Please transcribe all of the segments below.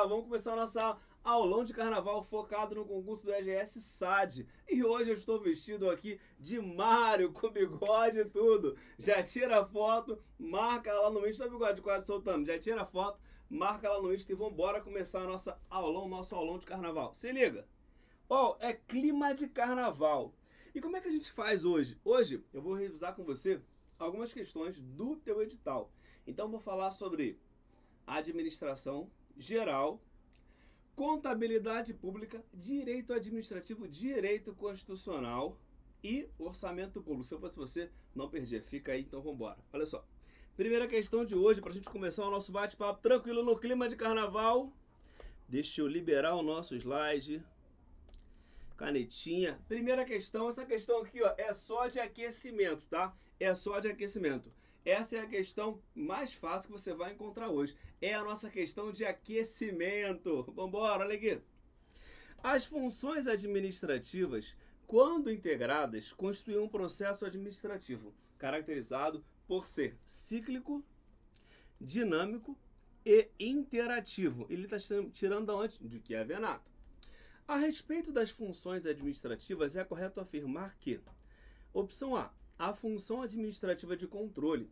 Vamos começar a nossa aulão de carnaval focado no concurso do EGS SAD. E hoje eu estou vestido aqui de Mário, com bigode e tudo. Já tira a foto, marca lá no Insta, o bigode quase soltando. Já tira a foto, marca lá no Insta e vambora começar a nossa aulão, nosso aulão de carnaval. Se liga! Ó, é clima de carnaval. E como é que a gente faz hoje? Hoje eu vou revisar com você algumas questões do teu edital. Então eu vou falar sobre administração geral, contabilidade pública, direito administrativo, direito constitucional e orçamento público. Se eu fosse você, não perdia. Fica aí, então vambora. Olha só. Primeira questão de hoje, para a gente começar o nosso bate-papo tranquilo no clima de carnaval. Deixa eu liberar o nosso slide. Canetinha. Primeira questão, essa questão aqui, ó, é só de aquecimento, tá? É só de aquecimento. Essa é a questão mais fácil que você vai encontrar hoje. É a nossa questão de aquecimento. Vambora, olha aqui. As funções administrativas, quando integradas, constituem um processo administrativo caracterizado por ser cíclico, dinâmico e interativo. Ele está tirando da onde? De que é Venato. A respeito das funções administrativas, é correto afirmar que, opção A função administrativa de controle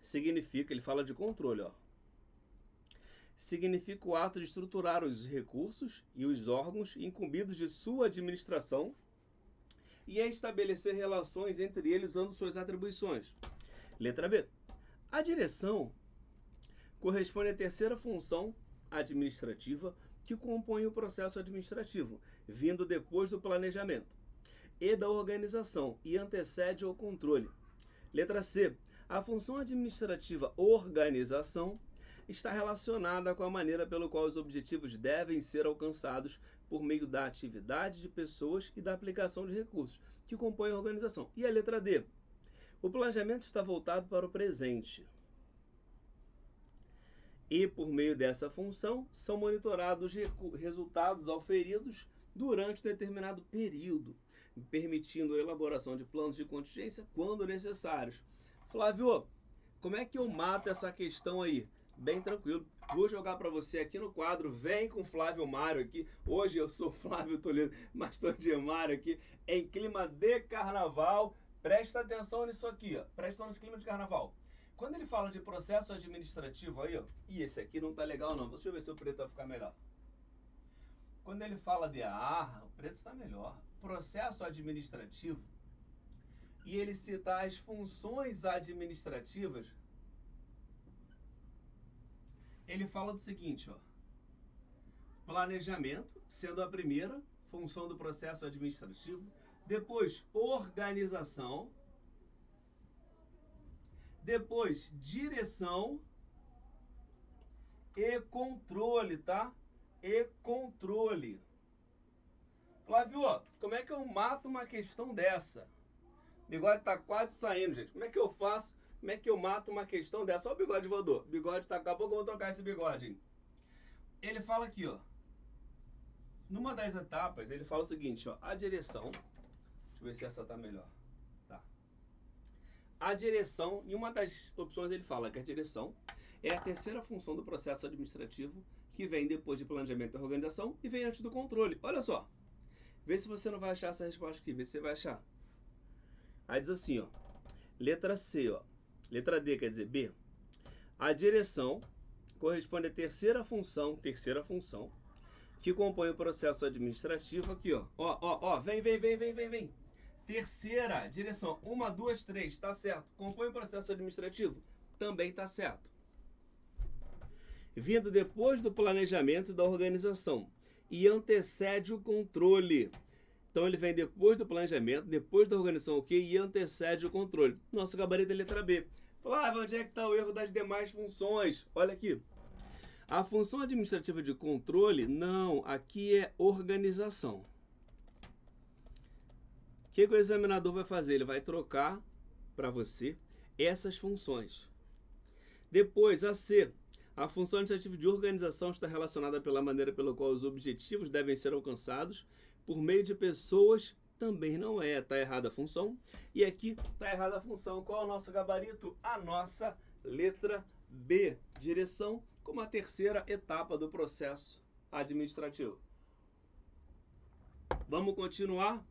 significa, ele fala de controle, ó, significa o ato de estruturar os recursos e os órgãos incumbidos de sua administração e estabelecer relações entre eles usando suas atribuições. Letra B. A direção corresponde à terceira função administrativa que compõe o processo administrativo, vindo depois do planejamento e da organização e antecede ao controle. Letra C. A função administrativa organização está relacionada com a maneira pela qual os objetivos devem ser alcançados por meio da atividade de pessoas e da aplicação de recursos, que compõem a organização. E a letra D. O planejamento está voltado para o presente. E, por meio dessa função, são monitorados resultados auferidos durante um determinado período, permitindo a elaboração de planos de contingência quando necessários. Flávio, como é que eu mato essa questão aí? Bem tranquilo. Vou jogar para você aqui no quadro. Vem com Flávio Mário aqui. Hoje eu sou Flávio Toledo, mas estou de Mário aqui em clima de carnaval. Presta atenção nisso aqui, ó. Presta atenção nesse clima de carnaval. Quando ele fala de processo administrativo aí, ó, e esse aqui não tá legal não, deixa eu ver se o preto vai ficar melhor. Quando ele fala de o preto está melhor, processo administrativo, e ele cita as funções administrativas, ele fala do seguinte, ó, planejamento, sendo a primeira função do processo administrativo, depois organização, depois, direção e controle, tá? E controle. Flávio, como é que eu mato uma questão dessa? O bigode tá quase saindo, gente. Como é que eu faço? Como é que eu mato uma questão dessa? Olha o bigode voador. O bigode tá... Daqui a pouco eu vou trocar esse bigode, hein? Ele fala aqui, ó. Numa das etapas, ele fala o seguinte, ó. A direção... Deixa eu ver se essa tá melhor. A direção, em uma das opções ele fala que a direção é a terceira função do processo administrativo que vem depois de planejamento e organização e vem antes do controle. Olha só, vê se você não vai achar essa resposta aqui, vê se você vai achar. Aí diz assim, ó, letra C, ó, letra D quer dizer B. A direção corresponde à terceira função que compõe o processo administrativo aqui, ó, vem. Terceira direção, 1, 2, 3, tá certo. Compõe o processo administrativo? Também tá certo. Vindo depois do planejamento e da organização e antecede o controle. Então ele vem depois do planejamento, depois da organização, ok? E antecede o controle. Nosso gabarito é letra B. Flávio, onde é que está o erro das demais funções? Olha aqui. A função administrativa de controle, não, aqui é organização. O que o examinador vai fazer? Ele vai trocar para você essas funções. Depois, a C. A função administrativa de organização está relacionada pela maneira pela qual os objetivos devem ser alcançados por meio de pessoas. Também não é. Está errada a função. E aqui está errada a função. Qual é o nosso gabarito? A nossa letra B. Direção como a terceira etapa do processo administrativo. Vamos continuar?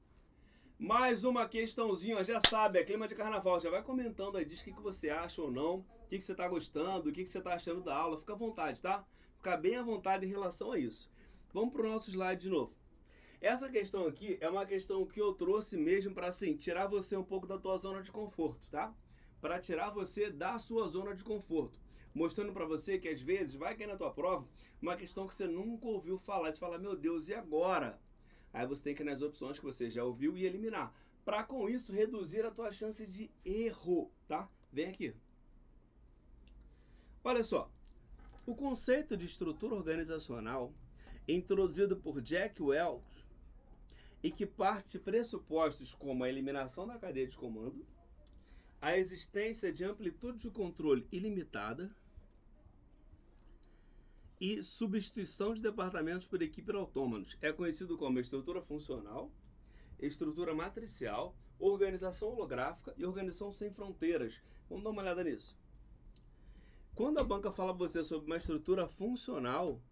Mais uma questãozinha, já sabe, é clima de carnaval, já vai comentando aí, diz o que você acha ou não, o que você está gostando, o que você está achando da aula, fica à vontade, tá? Fica bem à vontade em relação a isso. Vamos para o nosso slide de novo. Essa questão aqui é uma questão que eu trouxe mesmo para, assim, tirar você um pouco da tua zona de conforto, tá? Para tirar você da sua zona de conforto. Mostrando para você que às vezes vai cair na tua prova uma questão que você nunca ouviu falar, você fala, meu Deus, e agora? Aí você tem que ir nas opções que você já ouviu e eliminar. Para com isso reduzir a tua chance de erro, tá? Vem aqui. Olha só. O conceito de estrutura organizacional, introduzido por Jack Welch, e que parte de pressupostos como a eliminação da cadeia de comando, a existência de amplitude de controle ilimitada e substituição de departamentos por equipes autônomas. É conhecido como estrutura funcional, estrutura matricial, organização holográfica e organização sem fronteiras. Vamos dar uma olhada nisso. Quando a banca fala para você sobre uma estrutura funcional,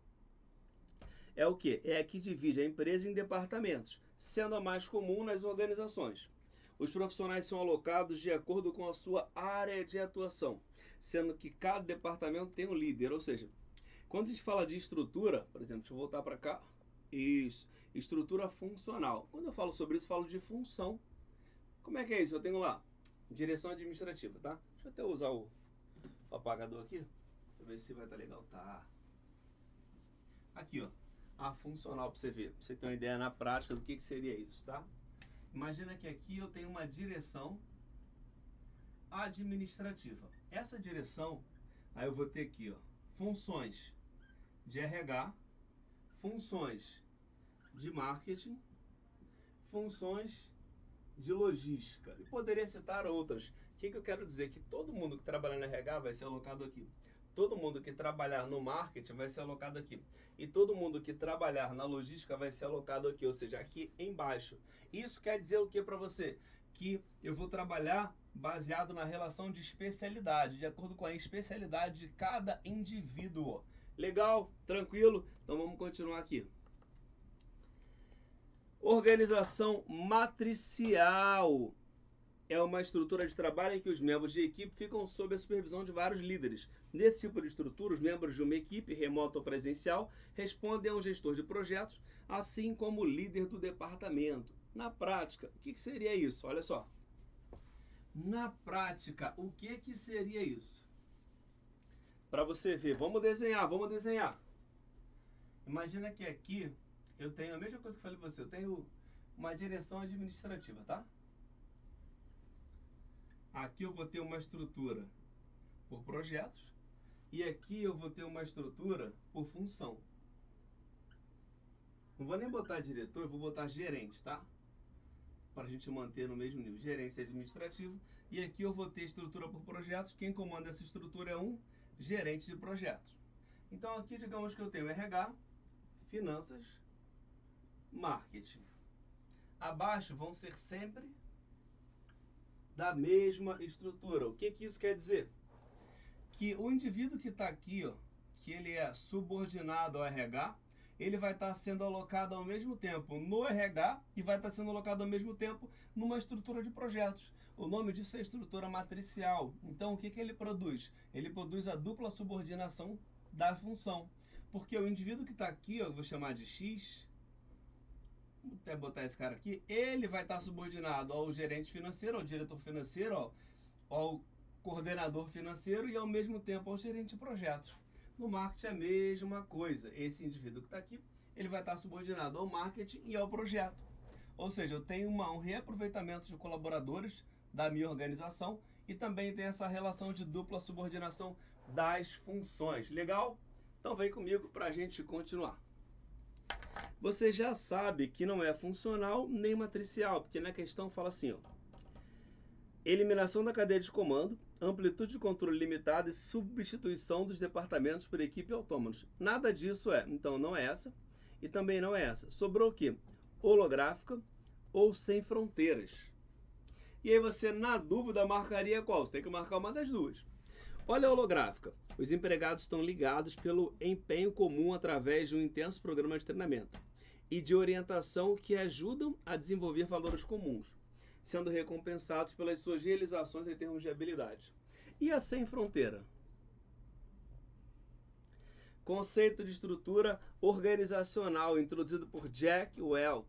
é o quê? É a que divide a empresa em departamentos, sendo a mais comum nas organizações. Os profissionais são alocados de acordo com a sua área de atuação, sendo que cada departamento tem um líder, ou seja, quando a gente fala de estrutura, por exemplo, deixa eu voltar para cá, isso, estrutura funcional. Quando eu falo sobre isso, falo de função. Como é que é isso? Eu tenho lá, direção administrativa, tá? Deixa eu até usar o apagador aqui, deixa eu ver se vai estar legal, tá? Aqui, ó, a funcional para você ver, pra você ter uma ideia na prática do que seria isso, tá? Imagina que aqui eu tenho uma direção administrativa. Essa direção, aí eu vou ter aqui, ó, funções de RH, funções de marketing, funções de logística. E poderia citar outras. O que eu quero dizer? Que todo mundo que trabalha no RH vai ser alocado aqui. Todo mundo que trabalhar no marketing vai ser alocado aqui. E todo mundo que trabalhar na logística vai ser alocado aqui, ou seja, aqui embaixo. Isso quer dizer o que para você? Que eu vou trabalhar baseado na relação de especialidade, de acordo com a especialidade de cada indivíduo. Legal? Tranquilo? Então vamos continuar aqui. Organização matricial é uma estrutura de trabalho em que os membros de equipe ficam sob a supervisão de vários líderes. Nesse tipo de estrutura, os membros de uma equipe, remota ou presencial, respondem a um gestor de projetos, assim como o líder do departamento. Na prática, o que seria isso? Olha só. Na prática, o que seria isso? Para você ver, vamos desenhar. Imagina que aqui eu tenho a mesma coisa que eu falei para você, eu tenho uma direção administrativa, tá? Aqui eu vou ter uma estrutura por projetos e aqui eu vou ter uma estrutura por função. Não vou nem botar diretor, eu vou botar gerente, tá? Para a gente manter no mesmo nível, gerência administrativa. E aqui eu vou ter estrutura por projetos, quem comanda essa estrutura é um gerente de projetos. Então aqui digamos que eu tenho RH, finanças, marketing. Abaixo vão ser sempre da mesma estrutura. O que isso quer dizer? Que o indivíduo que está aqui, ó, que ele é subordinado ao RH, ele vai estar sendo alocado ao mesmo tempo no RH e vai estar sendo alocado ao mesmo tempo numa estrutura de projetos. O nome disso é estrutura matricial. Então, o que ele produz? Ele produz a dupla subordinação da função. Porque o indivíduo que está aqui, ó, eu vou chamar de X, vou até botar esse cara aqui, ele vai estar subordinado ao gerente financeiro, ao diretor financeiro, ao coordenador financeiro e ao mesmo tempo ao gerente de projetos. No marketing é a mesma coisa. Esse indivíduo que está aqui, ele vai estar subordinado ao marketing e ao projeto. Ou seja, eu tenho um reaproveitamento de colaboradores da minha organização e também tem essa relação de dupla subordinação das funções. Legal? Então vem comigo para a gente continuar. Você já sabe que não é funcional nem matricial, porque na questão fala assim, ó, eliminação da cadeia de comando, amplitude de controle limitada e substituição dos departamentos por equipe autônomos. Nada disso é. Então não é essa e também não é essa. Sobrou o quê? Holográfica ou sem fronteiras. E aí você, na dúvida, marcaria qual? Você tem que marcar uma das duas. Olha a holográfica. Os empregados estão ligados pelo empenho comum através de um intenso programa de treinamento e de orientação que ajudam a desenvolver valores comuns, sendo recompensados pelas suas realizações em termos de habilidade. E a sem fronteira? Conceito de estrutura organizacional introduzido por Jack Welch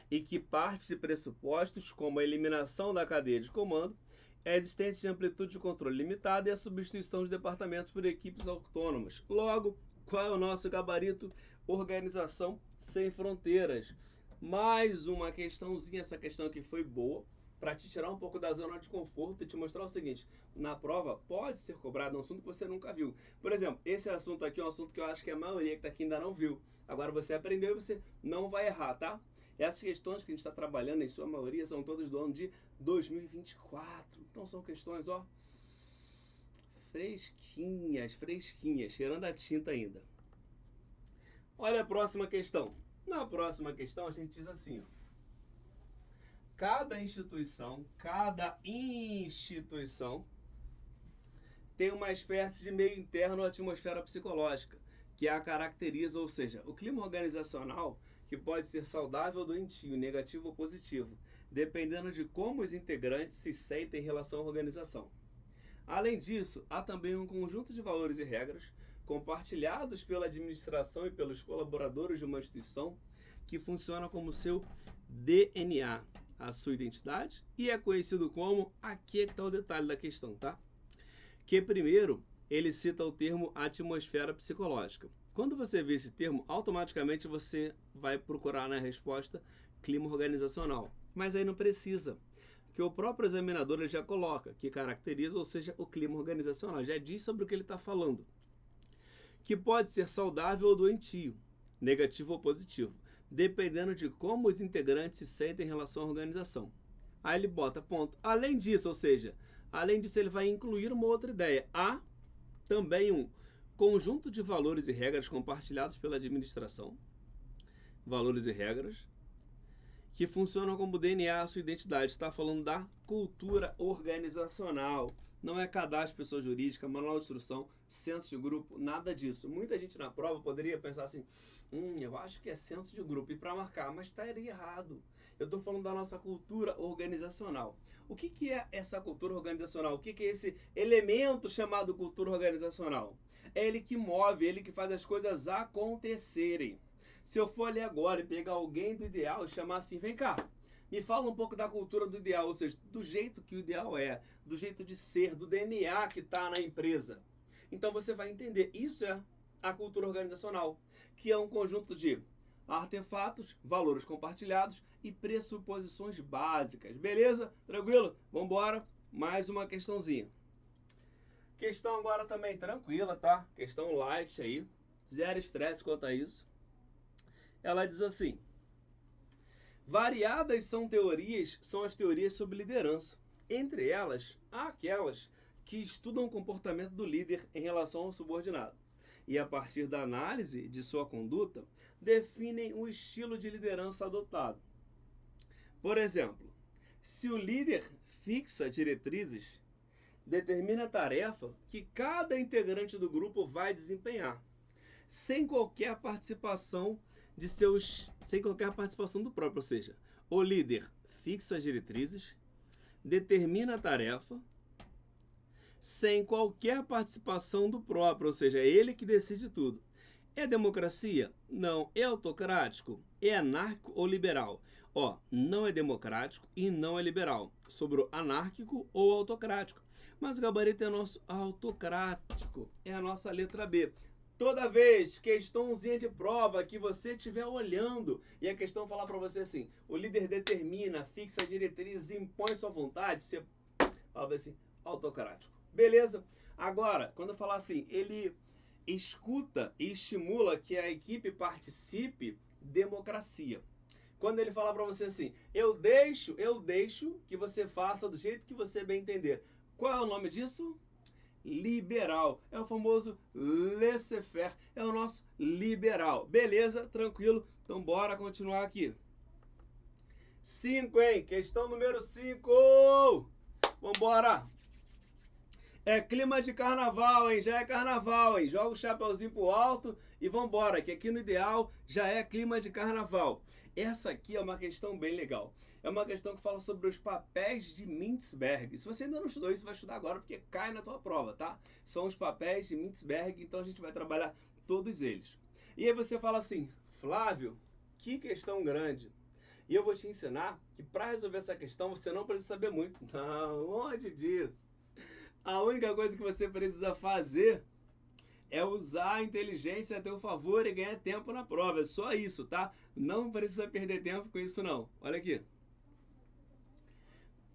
e que parte de pressupostos como a eliminação da cadeia de comando, a existência de amplitude de controle limitada e a substituição de departamentos por equipes autônomas. Logo, qual é o nosso gabarito? Organização sem fronteiras. Mais uma questãozinha, essa questão aqui foi boa, para te tirar um pouco da zona de conforto e te mostrar o seguinte: na prova pode ser cobrado um assunto que você nunca viu. Por exemplo, esse assunto aqui é um assunto que eu acho que a maioria que está aqui ainda não viu. Agora você aprendeu e você não vai errar, tá? Essas questões que a gente está trabalhando, em sua maioria, são todas do ano de 2024. Então são questões, ó, fresquinhas, cheirando a tinta ainda. Olha a próxima questão. Na próxima questão a gente diz assim, ó: cada instituição tem uma espécie de meio interno à atmosfera psicológica, que a caracteriza, ou seja, o clima organizacional, que pode ser saudável ou doentio, negativo ou positivo, dependendo de como os integrantes se sentem em relação à organização. Além disso, há também um conjunto de valores e regras compartilhados pela administração e pelos colaboradores de uma instituição que funciona como seu DNA, a sua identidade, e é conhecido como, aqui é que está o detalhe da questão, tá? Que primeiro, ele cita o termo atmosfera psicológica. Quando você vê esse termo, automaticamente você vai procurar na resposta clima organizacional. Mas aí não precisa, que o próprio examinador ele já coloca, que caracteriza, ou seja, o clima organizacional. Já diz sobre o que ele está falando. Que pode ser saudável ou doentio, negativo ou positivo, dependendo de como os integrantes se sentem em relação à organização. Aí ele bota ponto. Além disso, ou seja, além disso ele vai incluir uma outra ideia. Há também um conjunto de valores e regras compartilhados pela administração, valores e regras, que funcionam como DNA, a sua identidade. Está falando da cultura organizacional. Não é cadastro de pessoa jurídica, manual de instrução, senso de grupo, nada disso. Muita gente na prova poderia pensar assim, eu acho que é senso de grupo, e para marcar, mas estaria errado. Eu estou falando da nossa cultura organizacional. O que é essa cultura organizacional? O que é esse elemento chamado cultura organizacional? É ele que move, ele que faz as coisas acontecerem. Se eu for ali agora e pegar alguém do ideal e chamar assim, vem cá, me fala um pouco da cultura do ideal, ou seja, do jeito que o ideal é, do jeito de ser, do DNA que está na empresa. Então você vai entender, isso é a cultura organizacional, que é um conjunto de artefatos, valores compartilhados e pressuposições básicas. Beleza? Tranquilo? Vamos embora. Mais uma questãozinha. Questão agora também tranquila, tá? Questão light aí. Zero estresse quanto a isso. Ela diz assim: variadas são as teorias sobre liderança. Entre elas, há aquelas que estudam o comportamento do líder em relação ao subordinado. E a partir da análise de sua conduta, definem o estilo de liderança adotado. Por exemplo, se o líder fixa diretrizes, determina a tarefa que cada integrante do grupo vai desempenhar, sem qualquer participação do próprio, ou seja, o líder fixa as diretrizes, determina a tarefa, sem qualquer participação do próprio, ou seja, é ele que decide tudo. É democracia? Não. É autocrático? É anárquico ou liberal? Não é democrático e não é liberal. Sobrou anárquico ou autocrático. Mas o gabarito é nosso autocrático. É a nossa letra B. Toda vez, questãozinha de prova que você estiver olhando e a questão falar para você assim, o líder determina, fixa diretrizes, impõe sua vontade, você fala assim, autocrático. Beleza? Agora, quando eu falar assim, ele escuta e estimula que a equipe participe, democracia. Quando ele falar para você assim, eu deixo que você faça do jeito que você bem entender. Qual é o nome disso? Liberal. É o famoso laissez-faire. É o nosso liberal. Beleza? Tranquilo? Então bora continuar aqui. 5, hein? Questão número 5. Vambora! É clima de carnaval, hein? Já é carnaval, hein? Joga o chapeuzinho pro alto e vambora, que aqui no Ideal já é clima de carnaval. Essa aqui é uma questão bem legal. É uma questão que fala sobre os papéis de Mintzberg. Se você ainda não estudou isso, vai estudar agora porque cai na tua prova, tá? São os papéis de Mintzberg, então a gente vai trabalhar todos eles. E aí você fala assim, Flávio, que questão grande. E eu vou te ensinar que para resolver essa questão você não precisa saber muito. Não, longe disso. A única coisa que você precisa fazer é usar a inteligência a teu favor e ganhar tempo na prova. É só isso, tá? Não precisa perder tempo com isso, não. Olha aqui.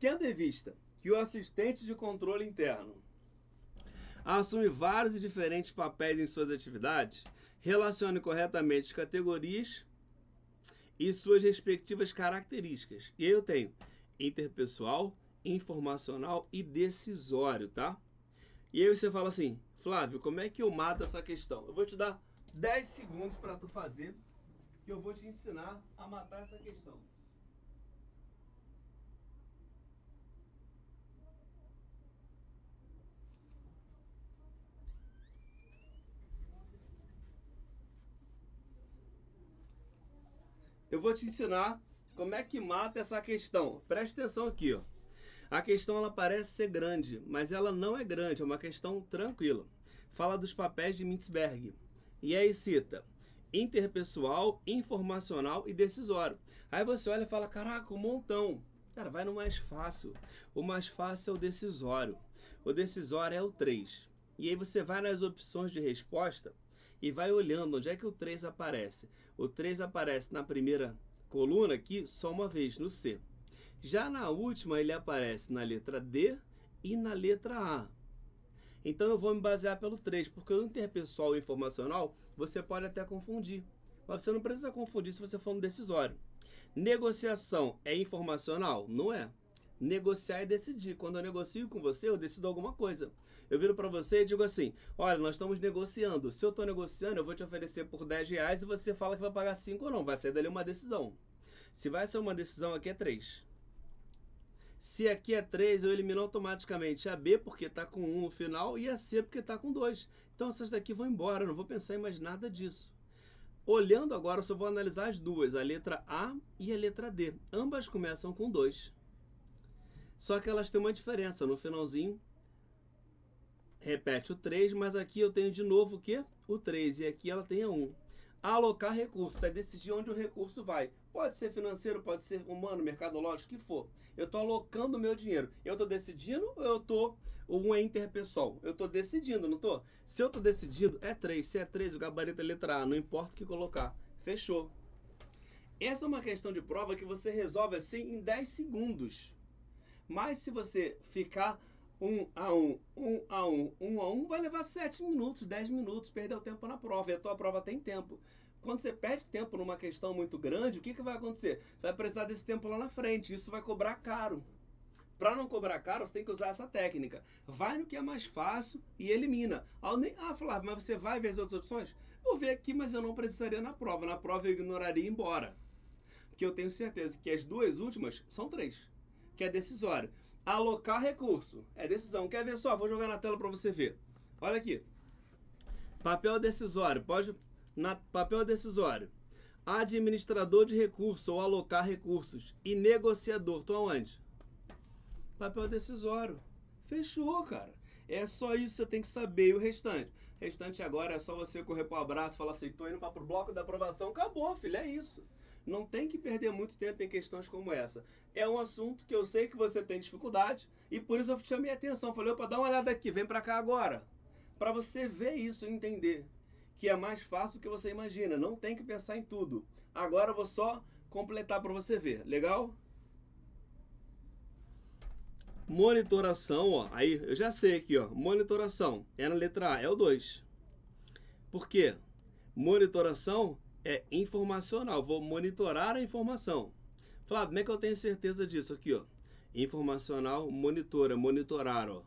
Tendo em vista que o assistente de controle interno assume vários e diferentes papéis em suas atividades, relacione corretamente as categorias e suas respectivas características. E aí eu tenho interpessoal, informacional e decisório, tá? E aí você fala assim, Flávio, como é que eu mato essa questão? Eu vou te dar 10 segundos para tu fazer, que eu vou te ensinar a matar essa questão. Eu vou te ensinar como é que mata essa questão. Presta atenção aqui, ó. A questão ela parece ser grande, mas ela não é grande, é uma questão tranquila. Fala dos papéis de Mintzberg. E aí cita interpessoal, informacional e decisório. Aí você olha e fala, caraca, um montão. Cara, vai no mais fácil. O mais fácil é o decisório. O decisório é o 3. E aí você vai nas opções de resposta e vai olhando onde é que o 3 aparece. O 3 aparece na primeira coluna aqui só uma vez, no C. Já na última ele aparece na letra D e na letra A. Então eu vou me basear pelo 3, porque o interpessoal e informacional você pode até confundir. Mas você não precisa confundir se você for no decisório. Negociação é informacional? Não é. Negociar é decidir. Quando eu negocio com você, eu decido alguma coisa. Eu viro para você e digo assim, olha, nós estamos negociando. Se eu estou negociando, eu vou te oferecer por R$10 e você fala que vai pagar 5 ou não. Vai sair dali uma decisão. Se vai ser uma decisão, aqui é 3. Se aqui é 3, eu elimino automaticamente a B, porque está com 1 no final, e a C, porque está com 2. Então essas daqui vão embora, eu não vou pensar em mais nada disso. Olhando agora, eu só vou analisar as duas, a letra A e a letra D. Ambas começam com 2. Só que elas têm uma diferença. No finalzinho, repete o 3, mas aqui eu tenho de novo o quê? O 3, e aqui ela tem a 1. Alocar recursos, é decidir onde o recurso vai. Pode ser financeiro, pode ser humano, mercadológico, o que for. Eu estou alocando o meu dinheiro. Eu estou decidindo ou eu estou um interpessoal? Eu estou decidindo, não estou? Se eu estou decidindo, é 3. Se é 3, o gabarito é letra A. Não importa o que colocar. Fechou. Essa é uma questão de prova que você resolve assim em 10 segundos. Mas se você ficar 1 a 1, 1 a 1, 1 a 1, vai levar 7 minutos, 10 minutos, perdeu tempo na prova. E a tua prova tem tempo. Quando você perde tempo numa questão muito grande, o que vai acontecer? Você vai precisar desse tempo lá na frente. Isso vai cobrar caro. Para não cobrar caro, você tem que usar essa técnica. Vai no que é mais fácil e elimina. Flávio, mas você vai ver as outras opções? Vou ver aqui, mas eu não precisaria na prova. Na prova eu ignoraria e ir embora. Porque eu tenho certeza que as duas últimas são 3. Que é decisório. Alocar recurso. É decisão. Quer ver só? Vou jogar na tela para você ver. Olha aqui. Papel decisório. Papel decisório. Administrador de recursos ou alocar recursos. E negociador. Estão aonde? Papel decisório. Fechou, cara. É só isso que você tem que saber. E o restante? O restante agora é só você correr pro abraço e falar assim, tô indo para pro bloco da aprovação. Acabou, filho. É isso. Não tem que perder muito tempo em questões como essa. É um assunto que eu sei que você tem dificuldade e por isso eu chamei a atenção. Falei, opa, dá uma olhada aqui, vem pra cá agora. Para você ver isso e entender que é mais fácil do que você imagina. Não tem que pensar em tudo. Agora eu vou só completar para você ver. Legal? Monitoração, ó. Aí eu já sei aqui, ó. Monitoração é na letra A, é o 2. Por quê? Monitoração é informacional. Vou monitorar a informação. Flávio, como é que eu tenho certeza disso? Aqui, ó. Informacional, monitora, monitorar, ó.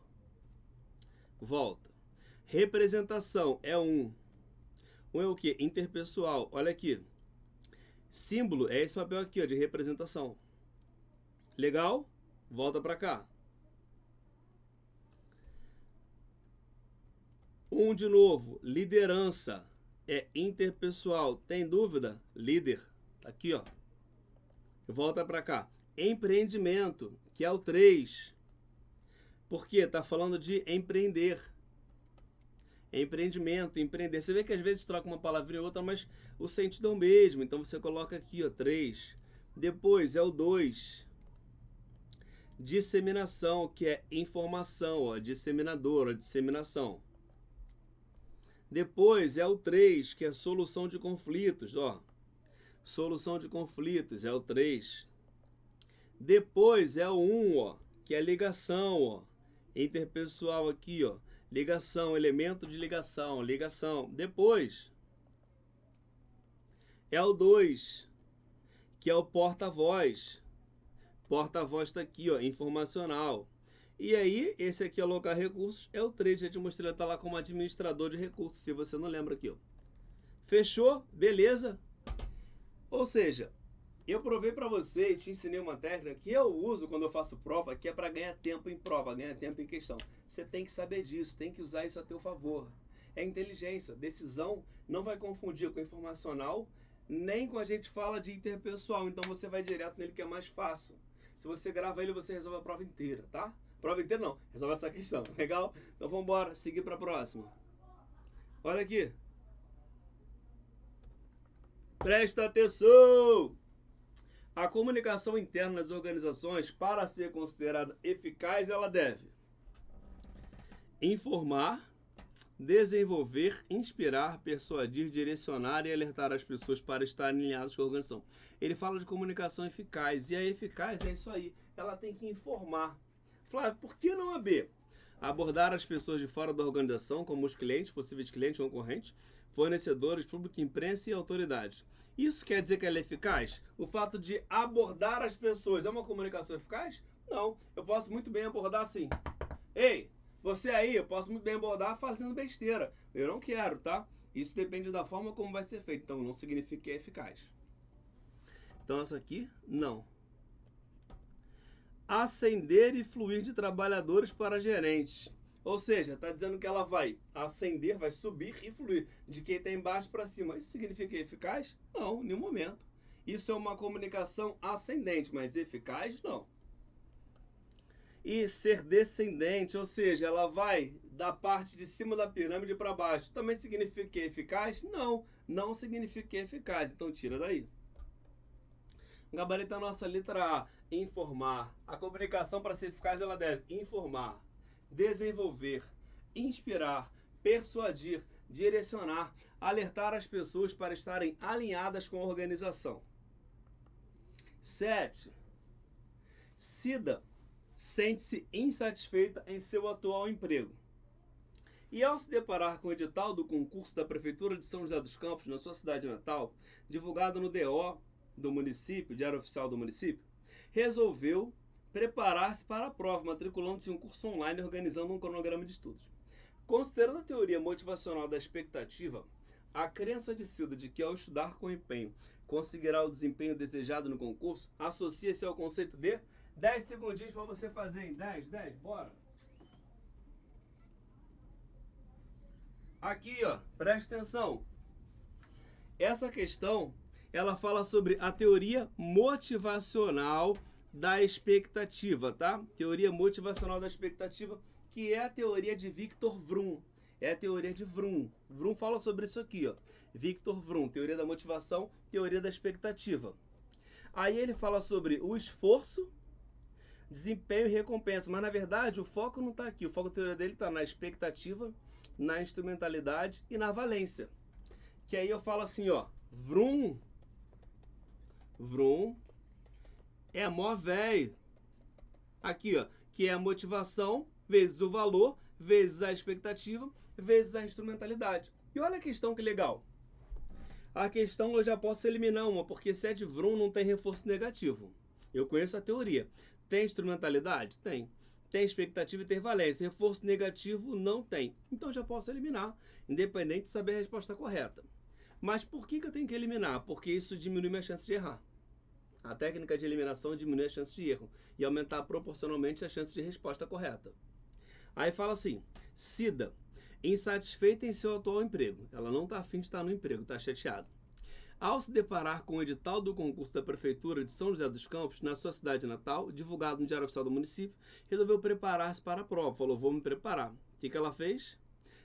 Volta. Representação é 1. 1 é o quê? Interpessoal. Olha aqui. Símbolo é esse papel aqui, ó, de representação. Legal? Volta pra cá. De novo, liderança é interpessoal. Tem dúvida? Líder. Tá aqui, ó. Volta para cá. Empreendimento, que é o 3. Por quê? Tá falando de empreender. Empreendimento, empreender. Você vê que às vezes troca uma palavrinha ou outra, mas o sentido é o mesmo. Então você coloca aqui, ó, 3. Depois é o 2. Disseminação, que é informação, ó, disseminador, ó, disseminação. Depois é o 3, que é solução de conflitos, ó. Solução de conflitos é o 3. Depois é o 1, ó, que é ligação, ó. Interpessoal aqui, ó. Ligação, elemento de ligação, ligação. Depois é o 2, que é o porta-voz. Porta-voz está aqui, ó, informacional. E aí, esse aqui, alocar recursos, é o 3. Já te mostrei, tá lá como administrador de recursos, se você não lembra aqui, ó. Fechou? Beleza? Ou seja, eu provei para você e te ensinei uma técnica que eu uso quando eu faço prova, que é para ganhar tempo em prova, ganhar tempo em questão. Você tem que saber disso, tem que usar isso a teu favor. É inteligência, decisão não vai confundir com informacional, nem com a gente fala de interpessoal, então você vai direto nele que é mais fácil. Se você grava ele, você resolve a prova inteira, tá? Prova inteira não, resolve essa questão, legal? Então vamos embora, seguir para a próxima. Olha aqui. Presta atenção! A comunicação interna das organizações, para ser considerada eficaz, ela deve informar, desenvolver, inspirar, persuadir, direcionar e alertar as pessoas para estarem alinhadas com a organização. Ele fala de comunicação eficaz, e a eficaz é isso aí, ela tem que informar. Flávio, por que não a B? Abordar as pessoas de fora da organização, como os clientes, possíveis clientes ou concorrentes, fornecedores, público, imprensa e autoridades. Isso quer dizer que ela é eficaz? O fato de abordar as pessoas é uma comunicação eficaz? Não. Eu posso muito bem abordar assim. Ei, você aí, eu posso muito bem abordar fazendo besteira. Eu não quero, tá? Isso depende da forma como vai ser feito. Então, não significa que é eficaz. Então, essa aqui, não. Ascender e fluir de trabalhadores para gerentes. Ou seja, está dizendo que ela vai ascender, vai subir e fluir de quem está embaixo para cima. Isso significa eficaz? Não, em nenhum momento. Isso é uma comunicação ascendente, mas eficaz? Não. E ser descendente, ou seja, ela vai da parte de cima da pirâmide para baixo. Também significa que é eficaz? Não, não significa que é eficaz. Então tira daí. Gabarito da nossa letra A, informar. A comunicação para ser eficaz ela deve informar, desenvolver, inspirar, persuadir, direcionar, alertar as pessoas para estarem alinhadas com a organização. 7. Cida sente-se insatisfeita em seu atual emprego. E ao se deparar com o edital do concurso da Prefeitura de São José dos Campos, na sua cidade natal, divulgado no DO do município, Diário Oficial do município, resolveu preparar-se para a prova, matriculando-se em um curso online e organizando um cronograma de estudos. Considerando a teoria motivacional da expectativa, a crença de Cida de que ao estudar com empenho conseguirá o desempenho desejado no concurso, associa-se ao conceito de 10 segundinhos para você fazer em 10, bora! Aqui, ó, preste atenção. Essa questão, ela fala sobre a teoria motivacional da expectativa, tá? Teoria motivacional da expectativa, que é a teoria de Victor Vroom. É a teoria de Vroom. Vroom fala sobre isso aqui, ó. Victor Vroom, teoria da motivação, teoria da expectativa. Aí ele fala sobre o esforço, desempenho e recompensa, mas na verdade o foco não está aqui. O foco da teoria dele está na expectativa, na instrumentalidade e na valência. Que aí eu falo assim, ó, Vroom é mó velho. Aqui, ó, que é a motivação vezes o valor, vezes a expectativa, vezes a instrumentalidade. E olha a questão que legal. A questão eu já posso eliminar uma, porque se é de Vroom não tem reforço negativo. Eu conheço a teoria. Tem instrumentalidade? Tem. Tem expectativa e tem valência. Reforço negativo não tem. Então já posso eliminar, independente de saber a resposta correta. Mas por que eu tenho que eliminar? Porque isso diminui minha chance de errar. A técnica de eliminação diminui a chance de erro e aumentar proporcionalmente a chance de resposta correta. Aí fala assim, Cida insatisfeita em seu atual emprego. Ela não está afim de estar no emprego, está chateada. Ao se deparar com o edital do concurso da Prefeitura de São José dos Campos, na sua cidade natal, divulgado no Diário Oficial do município, resolveu preparar-se para a prova. Falou, vou me preparar. O que ela fez?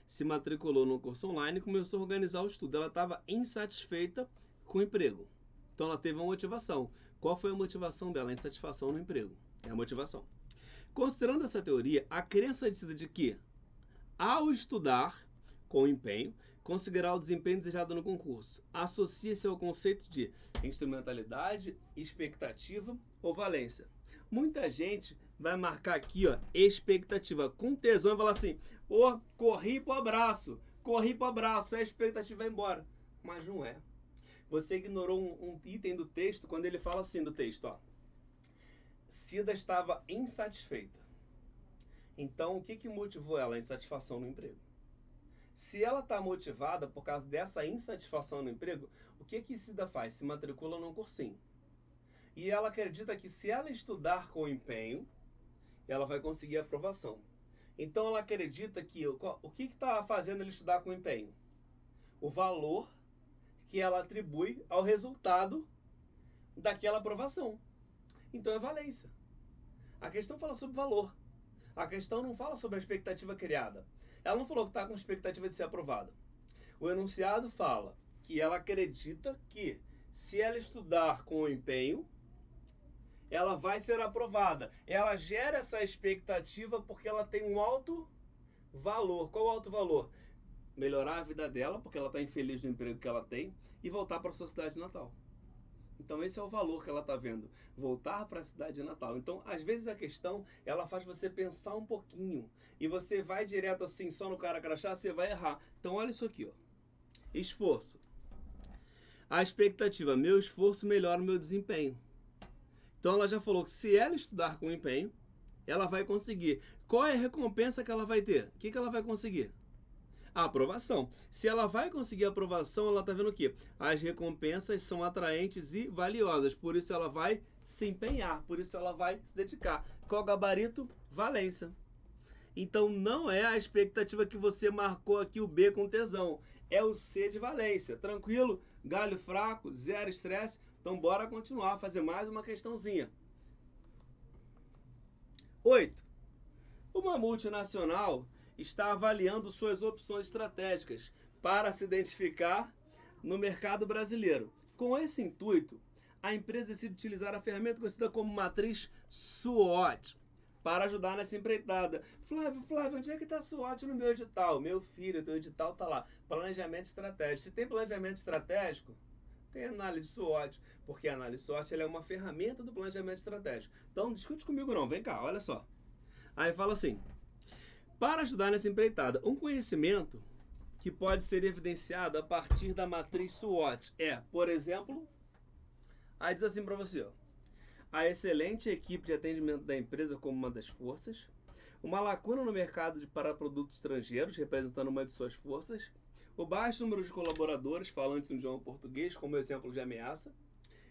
Se matriculou no curso online e começou a organizar o estudo. Ela estava insatisfeita com o emprego. Então ela teve uma motivação. Qual foi a motivação dela? A insatisfação no emprego. É a motivação. Considerando essa teoria, a crença decida de que, ao estudar com empenho, conseguirá o desempenho desejado no concurso. Associa-se ao conceito de instrumentalidade, expectativa ou valência. Muita gente vai marcar aqui, ó, expectativa, com tesão e falar assim, pô, corri pro abraço, a expectativa vai embora. Mas não é. Você ignorou um item do texto quando ele fala assim do texto, ó. Cida estava insatisfeita. Então, o que motivou ela? A insatisfação no emprego. Se ela está motivada por causa dessa insatisfação no emprego, o que Cida faz? Se matricula num cursinho. E ela acredita que se ela estudar com empenho, ela vai conseguir a aprovação. Então ela acredita que o que está fazendo ela estudar com empenho? O valor que ela atribui ao resultado daquela aprovação. Então é valência. A questão fala sobre valor. A questão não fala sobre a expectativa criada. Ela não falou que está com expectativa de ser aprovada. O enunciado fala que ela acredita que, se ela estudar com empenho, ela vai ser aprovada. Ela gera essa expectativa porque ela tem um alto valor. Qual o alto valor? Melhorar a vida dela, porque ela está infeliz no emprego que ela tem, e voltar para a sua cidade natal. Então esse é o valor que ela está vendo, voltar para a cidade natal. Então, às vezes a questão, ela faz você pensar um pouquinho, e você vai direto assim, só no cara crachá, você vai errar. Então olha isso aqui, ó. Esforço. A expectativa, meu esforço melhora o meu desempenho. Então ela já falou que se ela estudar com empenho, ela vai conseguir. Qual é a recompensa que ela vai ter? O que ela vai conseguir? A aprovação. Se ela vai conseguir a aprovação, ela está vendo o quê? As recompensas são atraentes e valiosas, por isso ela vai se empenhar, por isso ela vai se dedicar. Qual o gabarito? Valência. Então não é a expectativa que você marcou aqui, o B com tesão, é o C de valência. Tranquilo? Galho fraco, zero estresse. Então bora continuar, fazer mais uma questãozinha. 8. Uma multinacional está avaliando suas opções estratégicas para se identificar no mercado brasileiro. Com esse intuito, a empresa decide utilizar a ferramenta conhecida como matriz SWOT para ajudar nessa empreitada. Flávio, onde é que está SWOT no meu edital? Meu filho, teu edital está lá. Planejamento estratégico. Se tem planejamento estratégico, tem análise SWOT, porque a análise SWOT ela é uma ferramenta do planejamento estratégico. Então, não discute comigo não, vem cá, olha só. Aí fala assim, para ajudar nessa empreitada, um conhecimento que pode ser evidenciado a partir da matriz SWOT é, por exemplo, aí diz assim para você, ó, a excelente equipe de atendimento da empresa como uma das forças, uma lacuna no mercado para produtos estrangeiros, representando uma de suas forças, o baixo número de colaboradores falantes no idioma português como exemplo de ameaça,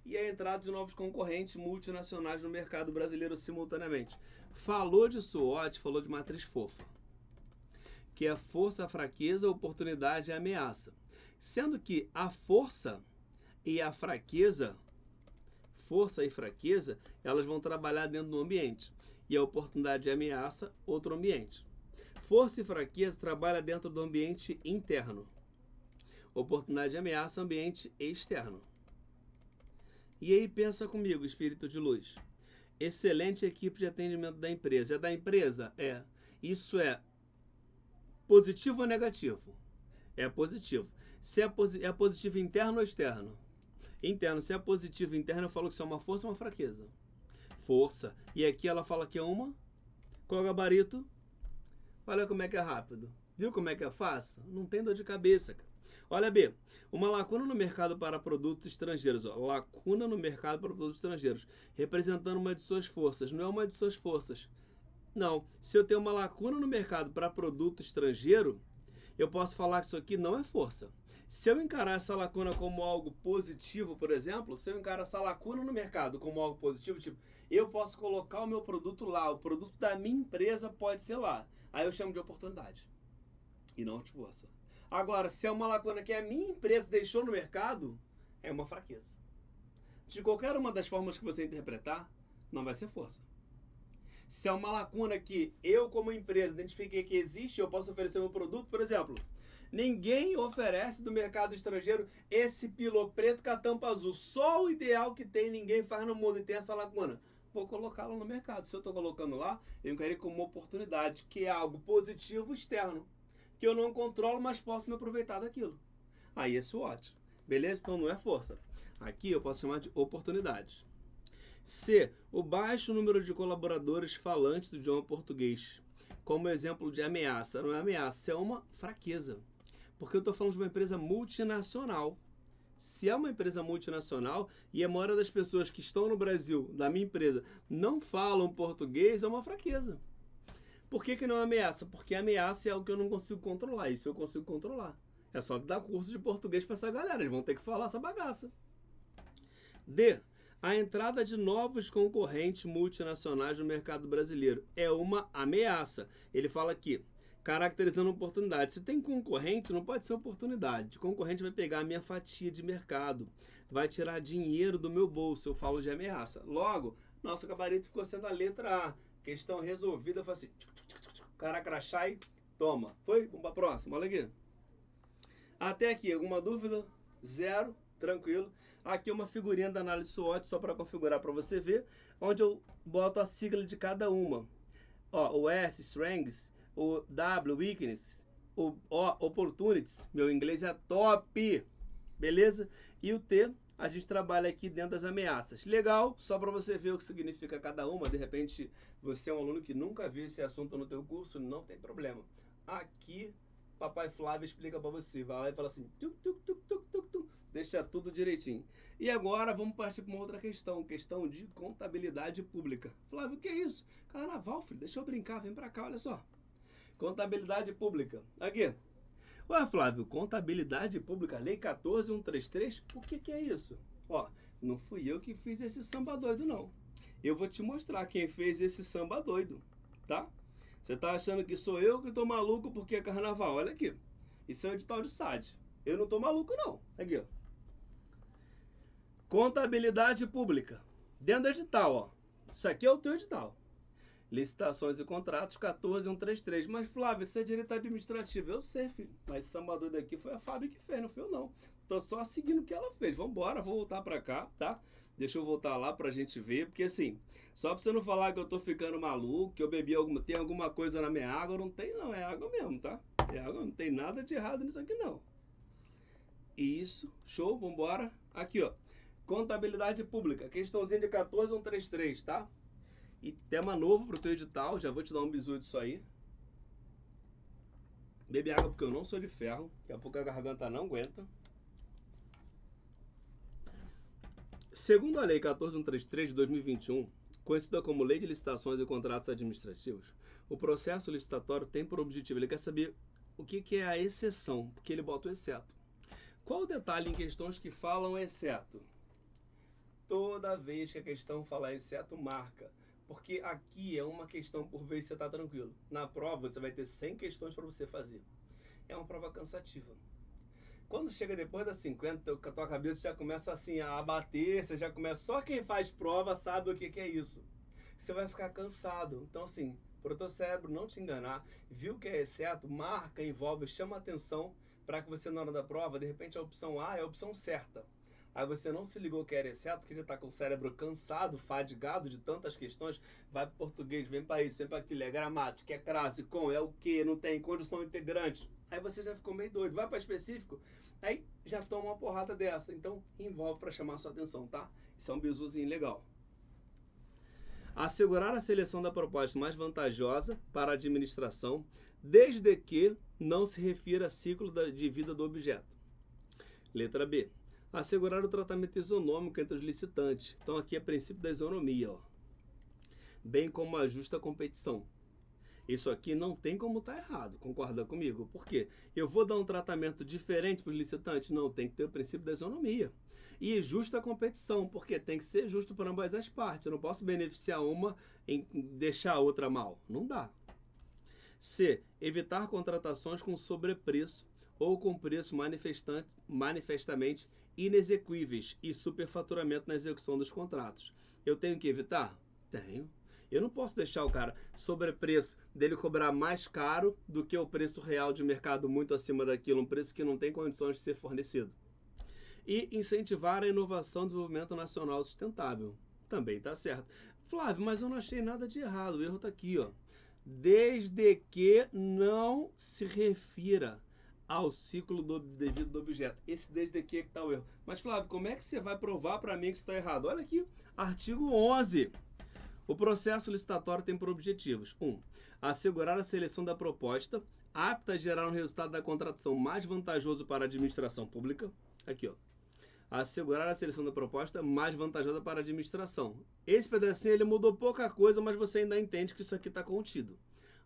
e a entrada de novos concorrentes multinacionais no mercado brasileiro simultaneamente. Falou de SWOT, falou de matriz fofa, que é força, fraqueza, oportunidade e ameaça. Sendo que a força e a fraqueza, elas vão trabalhar dentro do ambiente. E a oportunidade e a ameaça, outro ambiente. Força e fraqueza trabalham dentro do ambiente interno. Oportunidade e ameaça, ambiente externo. E aí pensa comigo, espírito de luz. Excelente equipe de atendimento da empresa. É da empresa? É. Isso é positivo ou negativo? É positivo. Se é positivo interno ou externo? Interno. Se é positivo interno, eu falo que isso é uma força ou uma fraqueza? Força. E aqui ela fala que é uma? Qual é o gabarito? Olha como é que é rápido. Viu como é que é fácil? Não tem dor de cabeça, cara. Olha, B, uma lacuna no mercado para produtos estrangeiros. Ó, lacuna no mercado para produtos estrangeiros, representando uma de suas forças. Não é uma de suas forças. Não. Se eu tenho uma lacuna no mercado para produto estrangeiro, eu posso falar que isso aqui não é força. Se eu encarar essa lacuna como algo positivo, por exemplo, se eu encarar essa lacuna no mercado como algo positivo, tipo, eu posso colocar o meu produto lá, o produto da minha empresa pode ser lá. Aí eu chamo de oportunidade. e não de força. Agora, se é uma lacuna que a minha empresa deixou no mercado, é uma fraqueza. De qualquer uma das formas que você interpretar, não vai ser força. Se é uma lacuna que eu, como empresa, identifiquei que existe, eu posso oferecer um produto, por exemplo, ninguém oferece do mercado estrangeiro esse pilô preto com a tampa azul. Só o ideal que tem, ninguém faz no mundo e tem essa lacuna. Vou colocá-la no mercado. Se eu estou colocando lá, eu encarei como uma oportunidade, que é algo positivo externo, que eu não controlo, mas posso me aproveitar daquilo. Aí é SWOT. Beleza? Então não é força. Aqui eu posso chamar de oportunidade. C. O baixo número de colaboradores falantes do idioma português. Como exemplo de ameaça. Não é ameaça, é uma fraqueza. Porque eu estou falando de uma empresa multinacional. Se é uma empresa multinacional e a maioria das pessoas que estão no Brasil, da minha empresa, não falam português, é uma fraqueza. Por que não é ameaça? Porque ameaça é algo que eu não consigo controlar. Isso eu consigo controlar. É só dar curso de português para essa galera. Eles vão ter que falar essa bagaça. D. A entrada de novos concorrentes multinacionais no mercado brasileiro é uma ameaça. Ele fala aqui, caracterizando oportunidade. Se tem concorrente, não pode ser oportunidade. O concorrente vai pegar a minha fatia de mercado, vai tirar dinheiro do meu bolso. Eu falo de ameaça. Logo, nosso gabarito ficou sendo a letra A. Questão resolvida, eu falo assim, cara crachá e toma. Foi? Vamos para a próxima, olha aqui. Até aqui, alguma dúvida? Zero, tranquilo. Aqui é uma figurinha da análise SWOT, só para configurar para você ver, onde eu boto a sigla de cada uma. Ó, o S, Strengths, o W, Weakness, o O, Opportunities, meu inglês é top, beleza? E o T, a gente trabalha aqui dentro das ameaças. Legal, só para você ver o que significa cada uma. De repente, você é um aluno que nunca viu esse assunto no teu curso, não tem problema. Aqui, papai Flávio explica para você. Vai lá e fala assim, deixa tudo direitinho. E agora vamos partir para uma outra questão de contabilidade pública. Flávio, o que é isso? Carnaval, filho, deixa eu brincar, vem para cá, olha só. Contabilidade pública. Aqui. Ué, Flávio, contabilidade pública, lei 14.133, o que é isso? Ó, não fui eu que fiz esse samba doido, não. Eu vou te mostrar quem fez esse samba doido, tá? Você tá achando que sou eu que tô maluco porque é carnaval? Olha aqui. Isso é o edital de SAD. Eu não tô maluco, não. Aqui, ó. Contabilidade pública. Dentro do edital, ó. Isso aqui é o teu edital. Licitações e contratos 14.133. Mas, Flávio, isso é direito administrativo. Eu sei, filho. Mas esse samba doido aqui foi a Fábio que fez, não foi eu, não. Tô só seguindo o que ela fez. Vambora, vou voltar pra cá, tá? Deixa eu voltar lá pra gente ver. Porque, assim, só pra você não falar que eu tô ficando maluco, que eu bebi tem alguma coisa na minha água, não tem, não. É água mesmo, tá? É água, não tem nada de errado nisso aqui, não. Isso, show, vambora. Aqui, ó. Contabilidade pública, questãozinha de 14.133, tá? E tema novo pro teu edital, já vou te dar um bisu disso aí. Bebe água porque eu não sou de ferro, daqui a pouco a garganta não aguenta. Segundo a Lei 14.133 de 2021, conhecida como Lei de Licitações e Contratos Administrativos, o processo licitatório tem por objetivo, ele quer saber o que é a exceção, porque ele bota o exceto. Qual o detalhe em questões que falam exceto? Toda vez que a questão fala exceto, marca. Porque aqui é uma questão por vez, você está tranquilo. Na prova, você vai ter 100 questões para você fazer. É uma prova cansativa. Quando chega depois das 50, a tua cabeça já começa assim a bater, você já começa... Só quem faz prova sabe o que é isso. Você vai ficar cansado. Então, assim, para o teu cérebro não te enganar, viu que é exceto, marca, envolve, chama atenção para que você, na hora da prova, de repente a opção A é a opção certa. Aí você não se ligou que era exceto, porque já está com o cérebro cansado, fadigado de tantas questões, vai para português, vem para isso, vem para aquilo, é gramática, é crase, com, é o que, não tem, condição integrante. Aí você já ficou meio doido, vai para específico, aí já toma uma porrada dessa. Então, envolve para chamar a sua atenção, tá? Isso é um bizuzinho legal. Assegurar a seleção da proposta mais vantajosa para a administração, desde que não se refira a ciclo de vida do objeto. Letra B. Assegurar o tratamento isonômico entre os licitantes. Então aqui é princípio da isonomia, ó. Bem como a justa competição. Isso aqui não tem como estar errado, concorda comigo? Por quê? Eu vou dar um tratamento diferente para os licitantes? Não, tem que ter o princípio da isonomia. E justa competição, porque tem que ser justo para ambas as partes. Eu não posso beneficiar uma e deixar a outra mal. Não dá. C. Evitar contratações com sobrepreço ou com preços manifestamente inexequíveis e superfaturamento na execução dos contratos. Eu tenho que evitar? Tenho. Eu não posso deixar o cara sobrepreço dele cobrar mais caro do que o preço real de mercado muito acima daquilo, um preço que não tem condições de ser fornecido. E incentivar a inovação e desenvolvimento nacional sustentável. Também está certo. Flávio, mas eu não achei nada de errado. O erro está aqui, ó. Desde que não se refira ao ciclo devido do objeto. Esse desde que está o erro. Mas, Flávio, como é que você vai provar para mim que isso está errado? Olha aqui, artigo 11. O processo licitatório tem por objetivos: 1. Assegurar a seleção da proposta apta a gerar um resultado da contratação mais vantajoso para a administração pública. Aqui, ó. Assegurar a seleção da proposta mais vantajosa para a administração. Esse pedacinho ele mudou pouca coisa, mas você ainda entende que isso aqui está contido.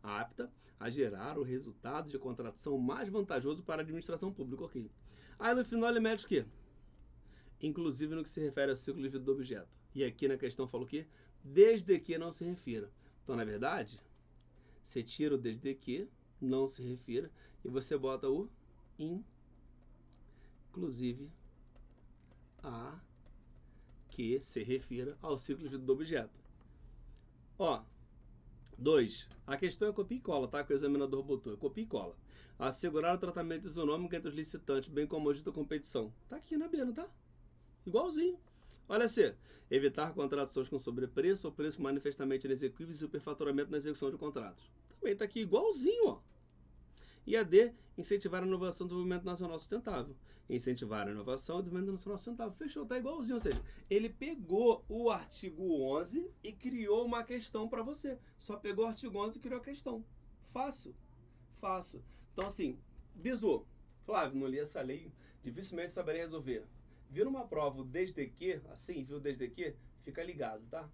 Apta a gerar o resultado de contratação mais vantajoso para a administração pública. Ok. Aí no final ele mete o quê? Inclusive no que se refere ao ciclo de vida do objeto. E aqui na questão falou o quê? Desde que não se refira. Então, na verdade, você tira o desde que não se refira e você bota o inclusive a que se refira ao ciclo de vida do objeto. Ó, 2. A questão é copia e cola, tá? Que o examinador botou. É copia e cola. Assegurar o tratamento isonômico entre os licitantes, bem como a justa competição. Tá aqui na B, não tá? Igualzinho. Olha C. Evitar contratações com sobrepreço ou preço manifestamente inexequíveis e superfaturamento na execução de contratos. Também tá aqui igualzinho, ó. E a D. Incentivar a inovação e desenvolvimento nacional sustentável. Incentivar a inovação e desenvolvimento nacional sustentável. Fechou, tá igualzinho. Ou seja, ele pegou o artigo 11 e criou uma questão para você. Só pegou o artigo 11 e criou a questão. Fácil. Fácil. Então, assim, Bizu, Flávio, não li essa lei, dificilmente saberia resolver. Vira uma prova desde que, assim, viu desde que, fica ligado, tá?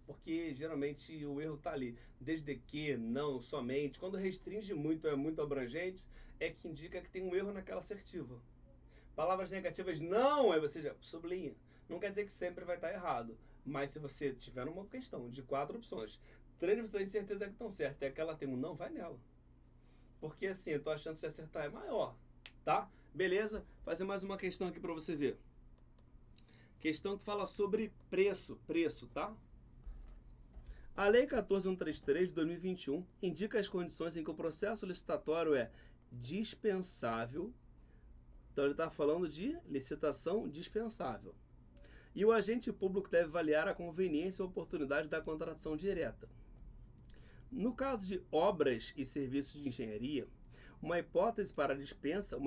Porque geralmente o erro tá ali. Desde que, não, somente. Quando restringe muito, é muito abrangente, é que indica que tem um erro naquela assertiva. Palavras negativas não, aí você já sublinha. Não quer dizer que sempre vai estar errado. Mas se você tiver uma questão de 4 opções, 3 você tem certeza que estão certas, e aquela tem um não, vai nela. Porque assim, a tua chance de acertar é maior, tá? Beleza? Vou fazer mais uma questão aqui para você ver. Questão que fala sobre preço, tá? A Lei 14.133 de 2021 indica as condições em que o processo licitatório é dispensável. Então ele está falando de licitação dispensável. E o agente público deve avaliar a conveniência e a oportunidade da contratação direta. No caso de obras e serviços de engenharia, uma hipótese para a dispensa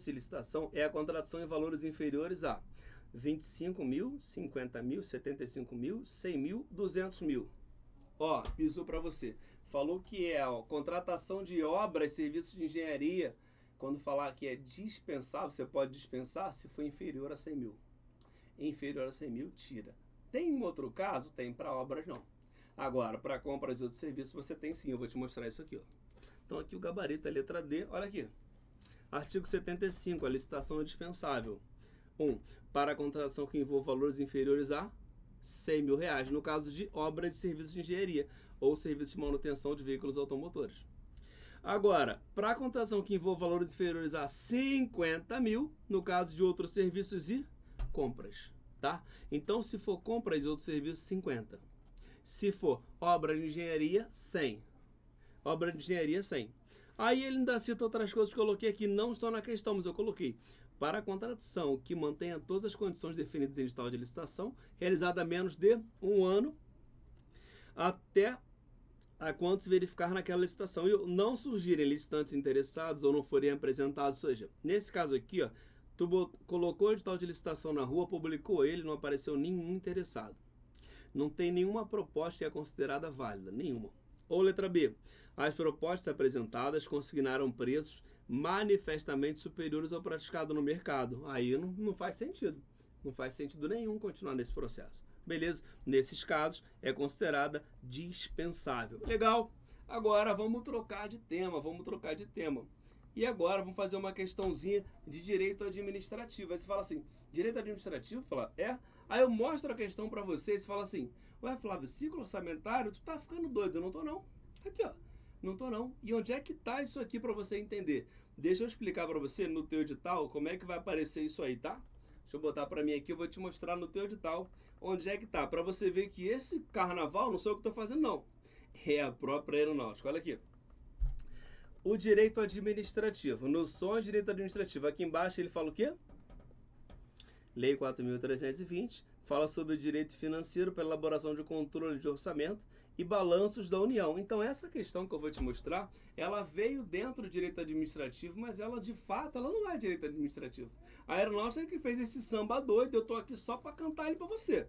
de licitação é a contratação em valores inferiores a 25 mil, 50 mil, 75 mil, 100 mil, 200 mil. Ó, pisou para você. Falou que é a contratação de obras e serviços de engenharia. Quando falar que é dispensável, você pode dispensar se for inferior a 100 mil. Inferior a 100 mil, tira. Tem um outro caso? Tem, para obras não. Agora, para compras e outros serviços, você tem sim. Eu vou te mostrar isso aqui, ó. Então, aqui o gabarito é a letra D. Olha aqui. Artigo 75. A licitação é dispensável. 1. Para a contratação que envolva valores inferiores a 100 mil reais, no caso de obras e serviços de engenharia ou serviços de manutenção de veículos automotores. Agora, para a contratação que envolva valores inferiores a 50 mil, no caso de outros serviços e compras, tá? Então, se for compras e outros serviços, 50. Se for obra de engenharia, 100. Obra de engenharia, 100. Aí ele ainda cita outras coisas que eu coloquei aqui, não estão na questão, mas eu coloquei. Para a contratação que mantenha todas as condições definidas em edital de licitação, realizada há menos de 1 ano, até a quando se verificar naquela licitação e não surgirem licitantes interessados ou não forem apresentados. Ou seja, nesse caso aqui, ó, tu colocou o edital de licitação na rua, publicou ele, não apareceu nenhum interessado. Não tem nenhuma proposta que é considerada válida, nenhuma. Ou letra B, as propostas apresentadas consignaram preços manifestamente superiores ao praticado no mercado. Aí não faz sentido. Não faz sentido nenhum continuar nesse processo. Beleza? Nesses casos, é considerada dispensável. Legal? Agora, vamos trocar de tema. E agora, vamos fazer uma questãozinha de direito administrativo. Aí você fala assim, direito administrativo? Fala, é? Aí eu mostro a questão para você e você fala assim, ué, Flávio, ciclo orçamentário? Tu tá ficando doido, eu não tô não. Aqui, ó. Não tô não. E onde é que tá isso aqui para você entender? Deixa eu explicar para você no teu edital como é que vai aparecer isso aí, tá? Deixa eu botar para mim aqui, eu vou te mostrar no teu edital onde é que tá, para você ver que esse carnaval não sou eu que tô fazendo não. É a própria aeronáutica. Olha aqui. O direito administrativo. No som, direito administrativo. Aqui embaixo ele fala o quê? Lei 4.320 fala sobre o direito financeiro para elaboração de controle de orçamento e balanços da União. Então essa questão que eu vou te mostrar, ela veio dentro do direito administrativo, mas ela de fato ela não é direito administrativo. A aeronáutica é que fez esse samba doido, eu tô aqui só para cantar ele para você.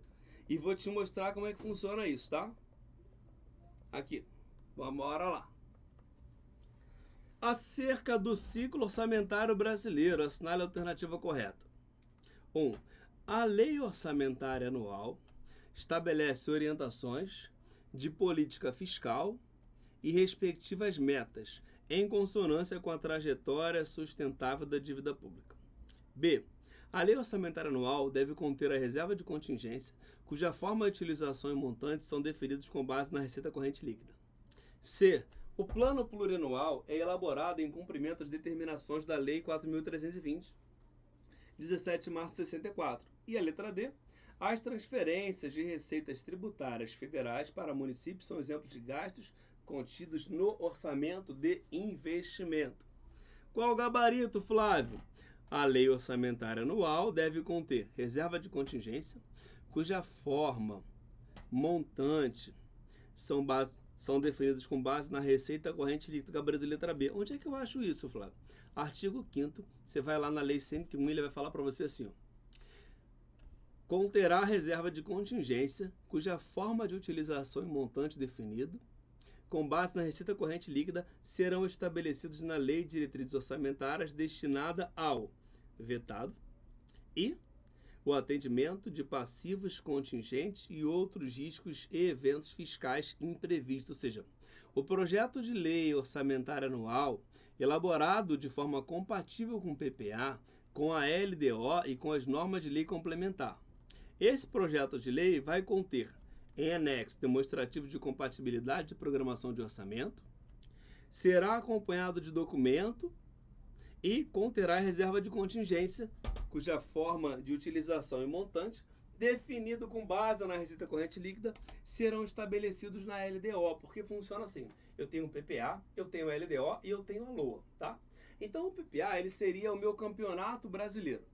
E vou te mostrar como é que funciona isso, tá? Aqui, vamos lá. Acerca do ciclo orçamentário brasileiro, assinale a alternativa correta. 1. A Lei Orçamentária Anual estabelece orientações de política fiscal e respectivas metas, em consonância com a trajetória sustentável da dívida pública. B. A Lei Orçamentária Anual deve conter a reserva de contingência, cuja forma de utilização e montantes são definidos com base na receita corrente líquida. C. O plano plurianual é elaborado em cumprimento às determinações da Lei 4.320, 17 de março de 64. E a letra D. As transferências de receitas tributárias federais para municípios são exemplos de gastos contidos no orçamento de investimento. Qual o gabarito, Flávio? A Lei Orçamentária Anual deve conter reserva de contingência, cuja forma, montante, são definidos com base na receita corrente líquida, gabarito de letra B. Onde é que eu acho isso, Flávio? Artigo 5º, você vai lá na Lei 101, ele vai falar para você assim, ó. Conterá reserva de contingência, cuja forma de utilização e montante definido, com base na receita corrente líquida, serão estabelecidos na Lei de Diretrizes Orçamentárias destinada ao vetado e o atendimento de passivos contingentes e outros riscos e eventos fiscais imprevistos. Ou seja, o projeto de lei orçamentária anual, elaborado de forma compatível com o PPA, com a LDO e com as normas de lei complementar. Esse projeto de lei vai conter, em anexo demonstrativo de compatibilidade de programação de orçamento, será acompanhado de documento e conterá reserva de contingência, cuja forma de utilização e montante, definido com base na receita corrente líquida, serão estabelecidos na LDO, porque funciona assim, eu tenho o PPA, eu tenho o LDO e eu tenho a LOA, tá? Então o PPA ele seria o meu campeonato brasileiro,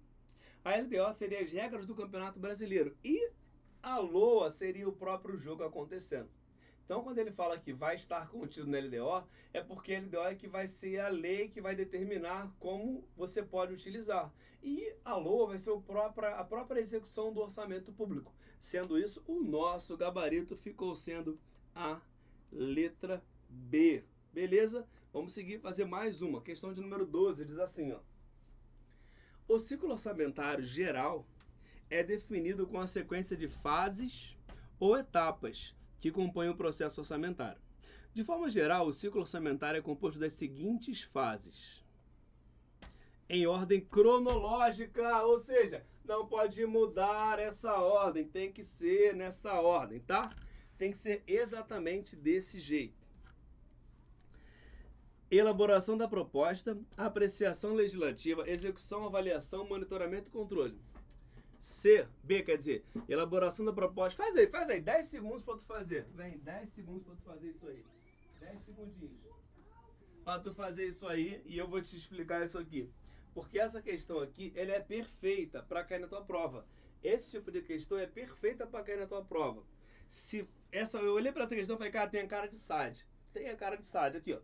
a LDO seria as regras do campeonato brasileiro e a LOA seria o próprio jogo acontecendo. Então, quando ele fala que vai estar contido na LDO, é porque a LDO é que vai ser a lei que vai determinar como você pode utilizar. E a LOA vai ser a própria execução do orçamento público. Sendo isso, o nosso gabarito ficou sendo a letra B. Beleza? Vamos seguir, fazer mais uma. Questão de número 12, diz assim, ó. O ciclo orçamentário geral é definido com a sequência de fases ou etapas que compõem o processo orçamentário. De forma geral, o ciclo orçamentário é composto das seguintes fases. Em ordem cronológica, ou seja, não pode mudar essa ordem, tem que ser nessa ordem, tá? Tem que ser exatamente desse jeito. Elaboração da proposta, apreciação legislativa, execução, avaliação, monitoramento e controle. B quer dizer, elaboração da proposta. Faz aí, 10 segundos pra tu fazer. Vem, 10 segundos pra tu fazer isso aí. 10 segundinhos. Pra tu fazer isso aí e eu vou te explicar isso aqui. Porque essa questão aqui, ela é perfeita pra cair na tua prova. Esse tipo de questão é perfeita pra cair na tua prova. Eu olhei pra essa questão e falei, cara, tem a cara de SAD. Tem a cara de SAD aqui, ó.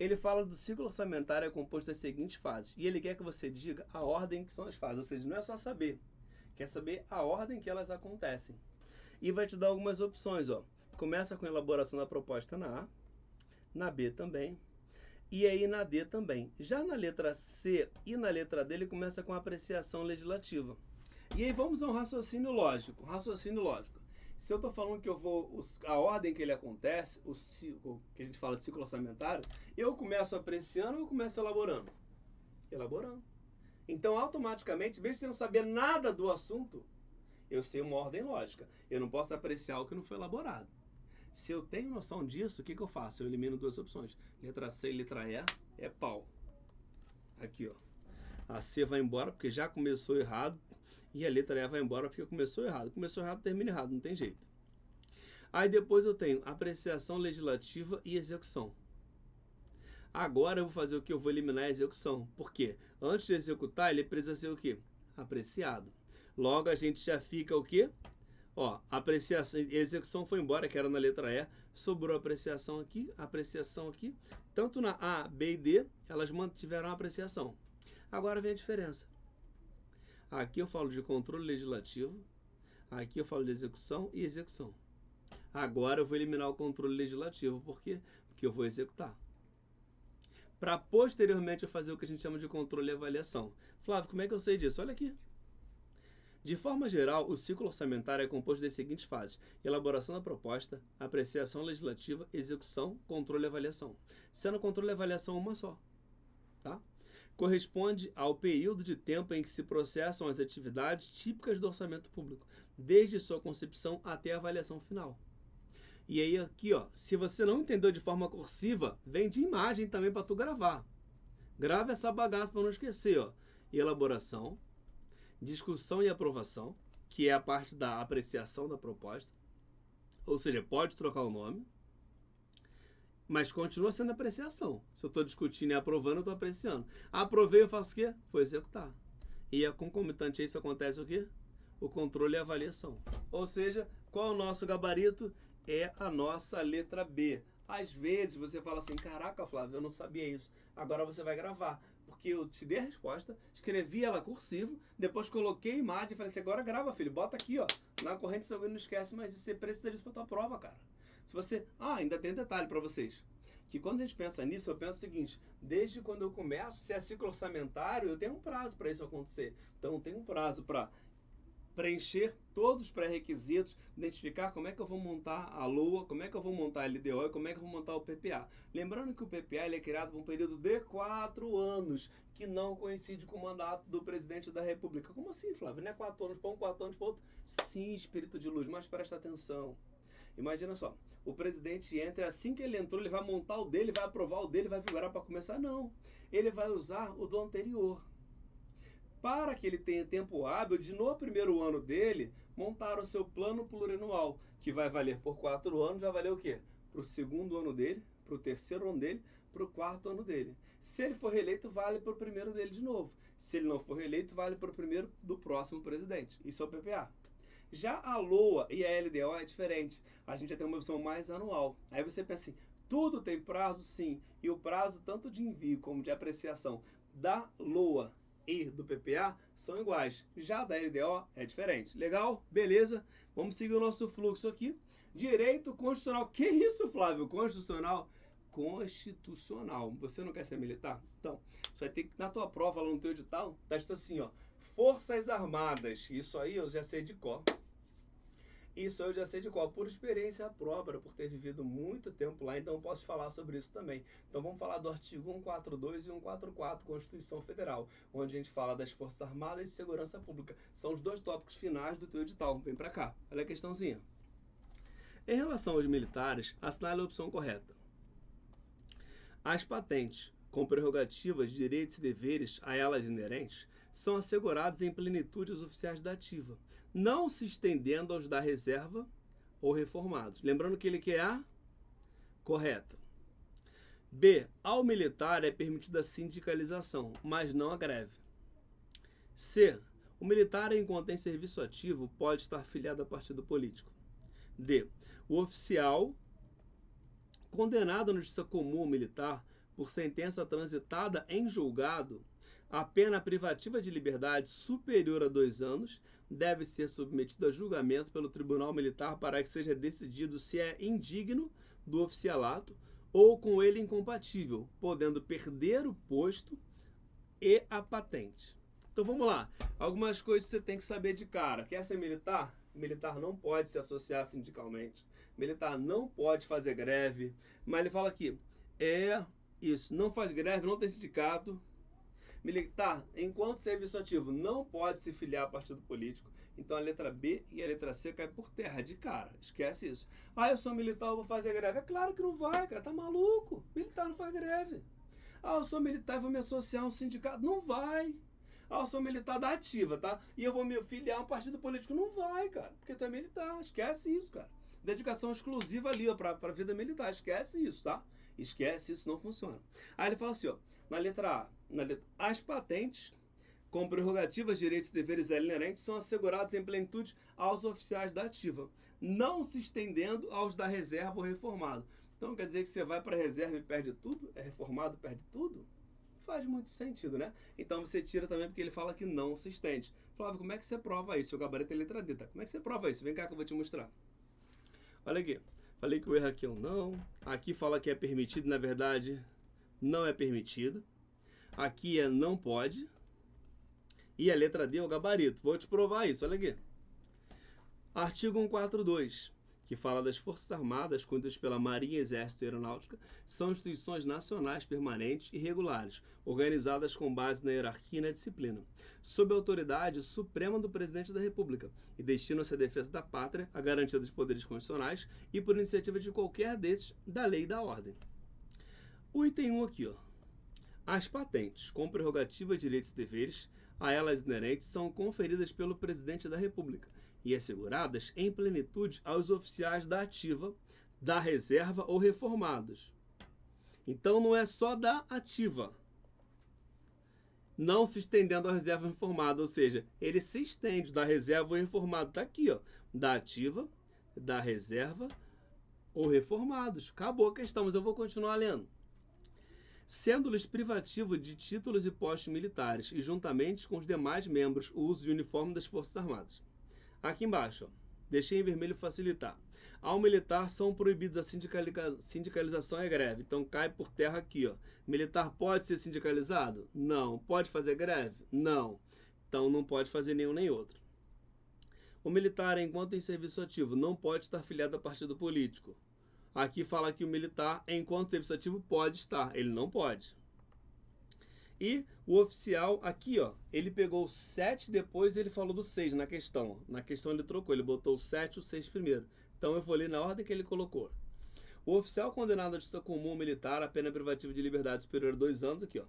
Ele fala do ciclo orçamentário é composto das seguintes fases. E ele quer que você diga a ordem que são as fases. Ou seja, não é só saber. Quer saber a ordem que elas acontecem. E vai te dar algumas opções, ó. Começa com a elaboração da proposta na A, na B também, e aí na D também. Já na letra C e na letra D, ele começa com a apreciação legislativa. E aí vamos a um raciocínio lógico. Se eu estou falando que a ordem que ele acontece, o ciclo, que a gente fala de ciclo orçamentário, eu começo apreciando ou eu começo elaborando? Elaborando. Então, automaticamente, mesmo sem eu saber nada do assunto, eu sei uma ordem lógica. Eu não posso apreciar o que não foi elaborado. Se eu tenho noção disso, o que eu faço? Eu elimino duas opções. Letra C e letra E é pau. Aqui, ó. A C vai embora porque já começou errado. E a letra E vai embora porque começou errado. Começou errado, termina errado, não tem jeito. Aí depois eu tenho apreciação legislativa e execução. Agora eu vou fazer o que? Eu vou eliminar a execução. Por quê? Antes de executar, ele precisa ser o quê? Apreciado. Logo a gente já fica o quê? Ó, apreciação, execução foi embora, que era na letra E, sobrou apreciação aqui. Tanto na A, B e D, elas mantiveram a apreciação. Agora vem a diferença. Aqui eu falo de controle legislativo, aqui eu falo de execução e execução. Agora eu vou eliminar o controle legislativo, por quê? Porque eu vou executar. Para posteriormente eu fazer o que a gente chama de controle e avaliação. Flávio, como é que eu sei disso? Olha aqui. De forma geral, o ciclo orçamentário é composto das seguintes fases: elaboração da proposta, apreciação legislativa, execução, controle e avaliação. Sendo controle e avaliação uma só. Tá? Corresponde ao período de tempo em que se processam as atividades típicas do orçamento público, desde sua concepção até a avaliação final. E aí aqui, ó, se você não entendeu de forma cursiva, vem de imagem também para tu gravar. Grava essa bagaça para não esquecer, ó. Elaboração, discussão e aprovação, que é a parte da apreciação da proposta. Ou seja, pode trocar o nome, mas continua sendo apreciação. Se eu estou discutindo e aprovando, eu estou apreciando. Aprovei, eu faço o quê? Vou executar. E a concomitante a isso acontece o quê? O controle e a avaliação. Ou seja, qual é o nosso gabarito? É a nossa letra B. Às vezes você fala assim, caraca, Flávio, eu não sabia isso. Agora você vai gravar. Porque eu te dei a resposta, escrevi ela cursivo, depois coloquei a imagem e falei assim, agora grava, filho, bota aqui, ó. Na corrente sanguínea não esquece, mas você precisa disso pra tua prova, cara. Se você... ainda tem um detalhe para vocês. Que quando a gente pensa nisso, eu penso o seguinte, desde quando eu começo, se é ciclo orçamentário, eu tenho um prazo para isso acontecer. Então, eu tenho um prazo para preencher todos os pré-requisitos, identificar como é que eu vou montar a LOA, como é que eu vou montar a LDO e como é que eu vou montar o PPA. Lembrando que o PPA ele é criado por um período de 4 anos, que não coincide com o mandato do presidente da República. Como assim, Flávio? Não é 4 anos para um, 4 anos para outro? Sim, espírito de luz, mas presta atenção. Imagina só, o presidente entra, assim que ele entrou, ele vai montar o dele, vai aprovar o dele, vai vigorar para começar? Não, ele vai usar o do anterior. Para que ele tenha tempo hábil de, no primeiro ano dele, montar o seu plano plurianual, que vai valer por 4 anos, vai valer o quê? Para o segundo ano dele, para o terceiro ano dele, para o quarto ano dele. Se ele for reeleito, vale para o primeiro dele de novo. Se ele não for reeleito, vale para o primeiro do próximo presidente. Isso é o PPA. Já a LOA e a LDO é diferente. A gente já tem uma opção mais anual. Aí você pensa assim, tudo tem prazo? Sim. E o prazo tanto de envio como de apreciação da LOA e do PPA são iguais. Já da LDO é diferente. Legal? Beleza? Vamos seguir o nosso fluxo aqui. Direito constitucional. Que isso, Flávio? Constitucional? Constitucional. Você não quer ser militar? Então, você vai ter que, na tua prova, lá no teu edital, tá escrito assim, ó. Forças Armadas. Isso aí eu já sei de cor. Isso eu já sei de qual, por experiência própria, por ter vivido muito tempo lá, então posso falar sobre isso também. Então vamos falar do artigo 142 e 144, Constituição Federal, onde a gente fala das Forças Armadas e Segurança Pública. São os dois tópicos finais do teu edital. Vem pra cá, olha a questãozinha. Em relação aos militares, assinale a opção correta. As patentes, com prerrogativas, direitos e deveres a elas inerentes, são assegurados em plenitude aos oficiais da ativa, não se estendendo aos da reserva ou reformados. Lembrando que ele quer a correta. B. Ao militar é permitida a sindicalização, mas não a greve. C. O militar, enquanto em serviço ativo, pode estar filiado a partido político. D. O oficial condenado na justiça comum militar por sentença transitada em julgado, a pena privativa de liberdade superior a 2 anos deve ser submetido a julgamento pelo Tribunal Militar para que seja decidido se é indigno do oficialato ou com ele incompatível, podendo perder o posto e a patente. Então vamos lá, algumas coisas que você tem que saber de cara. Quer ser militar? Militar não pode se associar sindicalmente, militar não pode fazer greve, mas ele fala aqui, isso, não faz greve, não tem sindicato, Militar, enquanto serviço ativo, não pode se filiar a partido político. Então a letra B e a letra C caem por terra, de cara. Esquece isso. Ah, eu sou militar, eu vou fazer greve. É claro que não vai, cara. Tá maluco? Militar não faz greve. Ah, eu sou militar e vou me associar a um sindicato. Não vai. Ah, eu sou militar da ativa, tá? E eu vou me filiar a um partido político. Não vai, cara. Porque tu é militar. Esquece isso, cara. Dedicação exclusiva ali, ó, pra vida militar. Esquece isso, tá? Esquece isso, não funciona. Aí ele fala assim, ó. Na letra A, as patentes com prerrogativas, direitos e deveres inerentes são assegurados em plenitude aos oficiais da ativa, não se estendendo aos da reserva ou reformado. Então quer dizer que você vai para a reserva e perde tudo? É reformado, perde tudo? Faz muito sentido, né? Então você tira também porque ele fala que não se estende. Flávio, como é que você prova isso? O gabarito é letra D, tá? Como é que você prova isso? Vem cá que eu vou te mostrar. Olha aqui. Falei que o erro aqui é um não. Aqui fala que é permitido, na verdade não é permitido. Aqui é não pode. E a letra D é o gabarito. Vou te provar isso, olha aqui. Artigo 142, que fala das Forças Armadas, contidas pela Marinha, Exército e Aeronáutica, são instituições nacionais permanentes e regulares, organizadas com base na hierarquia e na disciplina, sob a autoridade suprema do Presidente da República, e destinam-se à defesa da pátria, à garantia dos poderes constitucionais e por iniciativa de qualquer desses, da lei e da ordem. O item 1 aqui, ó. As patentes, com prerrogativa, direitos e deveres, a elas inerentes, são conferidas pelo Presidente da República e asseguradas em plenitude aos oficiais da ativa, da reserva ou reformados. Então não é só da ativa, não se estendendo à reserva reformada, ou seja, ele se estende da reserva ou reformado. Está aqui, ó, da ativa, da reserva ou reformados. Acabou a questão, mas eu vou continuar lendo. Sendo-lhes privativo de títulos e postos militares e juntamente com os demais membros o uso de uniforme das Forças Armadas. Aqui embaixo, ó, deixei em vermelho facilitar. Ao militar são proibidos a sindicalização e a greve. Então cai por terra aqui, ó. Militar pode ser sindicalizado? Não. Pode fazer greve? Não. Então não pode fazer nenhum nem outro. O militar, enquanto em serviço ativo, não pode estar filiado a partido político. Aqui fala que o militar, enquanto serviço ativo, pode estar. Ele não pode. E o oficial, aqui, ó, ele pegou o 7, depois ele falou do 6 na questão. Na questão ele trocou, ele botou o 7 e o 6 primeiro. Então eu vou ler na ordem que ele colocou. O oficial condenado à justiça comum militar, a pena privativa de liberdade superior a 2 anos, aqui, ó.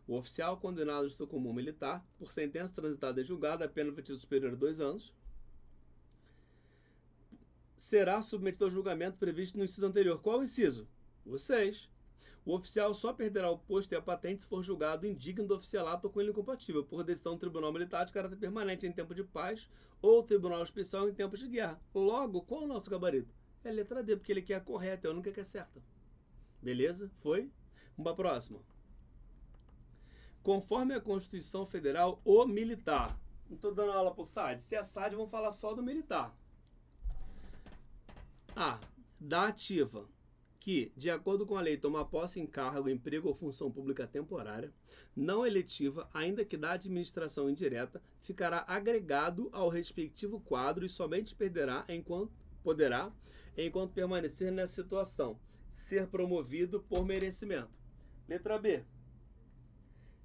O oficial condenado à justiça comum militar, por sentença transitada e julgada, a pena privativa superior a 2 anos, será submetido ao julgamento previsto no inciso anterior. Qual o inciso? O 6. O oficial só perderá o posto e a patente se for julgado indigno do oficialato ou com ele incompatível, por decisão do Tribunal Militar de caráter permanente em tempo de paz ou Tribunal Especial em tempos de guerra. Logo, qual é o nosso gabarito? É a letra D, porque ele quer a correta, eu não quero que é certa. Beleza? Foi? Vamos para a próxima. Conforme a Constituição Federal, o militar. Não estou dando aula para o SAD. Se é SAD, vamos falar só do militar. A. Da ativa, que, de acordo com a lei, toma posse em cargo, emprego ou função pública temporária, não eletiva, ainda que da administração indireta, ficará agregado ao respectivo quadro e somente poderá, enquanto permanecer nessa situação, ser promovido por merecimento. Letra B.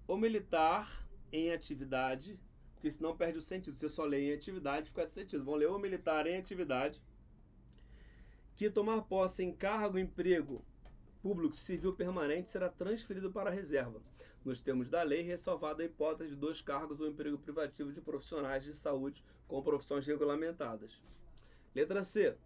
O militar em atividade, porque senão perde o sentido, você só lê em atividade, fica sem sentido. Vamos ler o militar em atividade, que tomar posse em cargo, emprego público civil permanente será transferido para a reserva, nos termos da lei, ressalvada a hipótese de 2 cargos ou emprego privativo de profissionais de saúde com profissões regulamentadas. Letra C.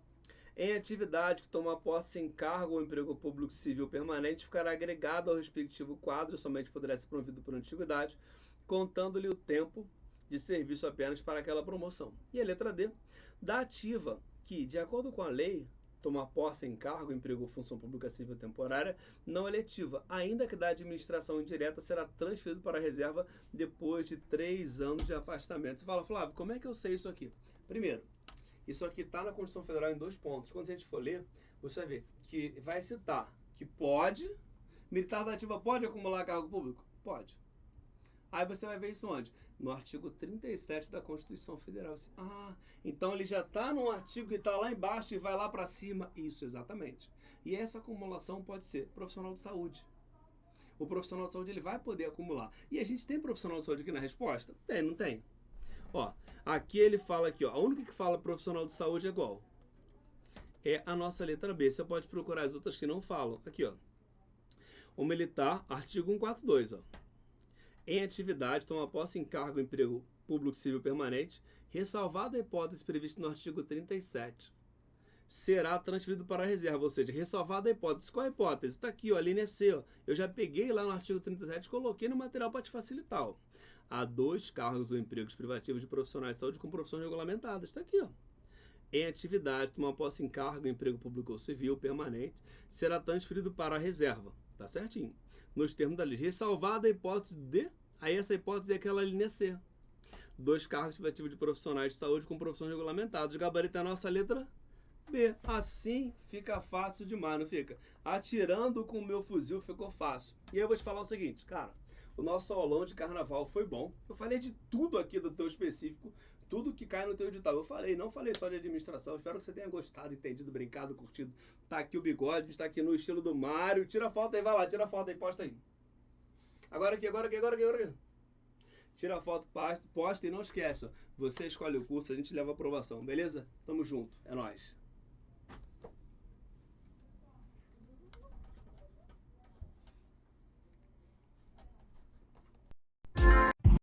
Em atividade que tomar posse em cargo ou emprego público civil permanente ficará agregado ao respectivo quadro, somente poderá ser promovido por antiguidade, contando-lhe o tempo de serviço apenas para aquela promoção. E a letra D. Da ativa, que, de acordo com a lei, tomar posse em cargo, emprego ou função pública civil temporária, não eletiva, ainda que da administração indireta, será transferido para a reserva depois de 3 anos de afastamento. Você fala, Flávio, como é que eu sei isso aqui? Primeiro, isso aqui está na Constituição Federal em 2 pontos. Quando a gente for ler, você vai ver que vai citar que pode, militar da ativa pode acumular cargo público? Pode. Aí você vai ver isso onde? No artigo 37 da Constituição Federal. Então ele já está num artigo que está lá embaixo e vai lá para cima. Isso, exatamente. E essa acumulação pode ser profissional de saúde. o profissional de saúde ele vai poder acumular. E a gente tem profissional de saúde aqui na resposta? Tem, não tem? Ó, aqui ele fala aqui, ó, a única que fala profissional de saúde é qual? É a nossa letra B. Você pode procurar as outras que não falam. Aqui, ó. O militar, artigo 142, ó. Em atividade, toma posse em cargo, emprego público civil permanente, ressalvada a hipótese prevista no artigo 37. Será transferido para a reserva, ou seja, ressalvada a hipótese. Qual a hipótese? Está aqui, ó, a linha C, ó. Eu já peguei lá no artigo 37 e coloquei no material para te facilitar, ó. Há 2 cargos ou empregos privativos de profissionais de saúde com profissões regulamentadas. Está aqui, ó. Em atividade, toma posse em cargo, emprego público ou civil permanente, será transferido para a reserva. Tá certinho. Nos termos da lei. Ressalvada a hipótese de... Aí essa hipótese é aquela linha C. 2 cargos privativos de profissionais de saúde com profissões regulamentadas. O gabarito é a nossa letra B. Assim fica fácil demais, não fica? Atirando com o meu fuzil ficou fácil. E aí eu vou te falar o seguinte, cara. O nosso aulão de carnaval foi bom. Eu falei de tudo aqui do teu específico. Tudo que cai no teu edital. Eu falei, não falei só de administração. Espero que você tenha gostado, entendido, brincado, curtido. Tá aqui o bigode, a gente tá aqui no estilo do Mário. Tira a foto aí, vai lá, tira a foto aí, posta aí. Agora aqui. Tira a foto, posta e não esqueça. Você escolhe o curso, a gente leva a aprovação, beleza? Tamo junto, é nóis.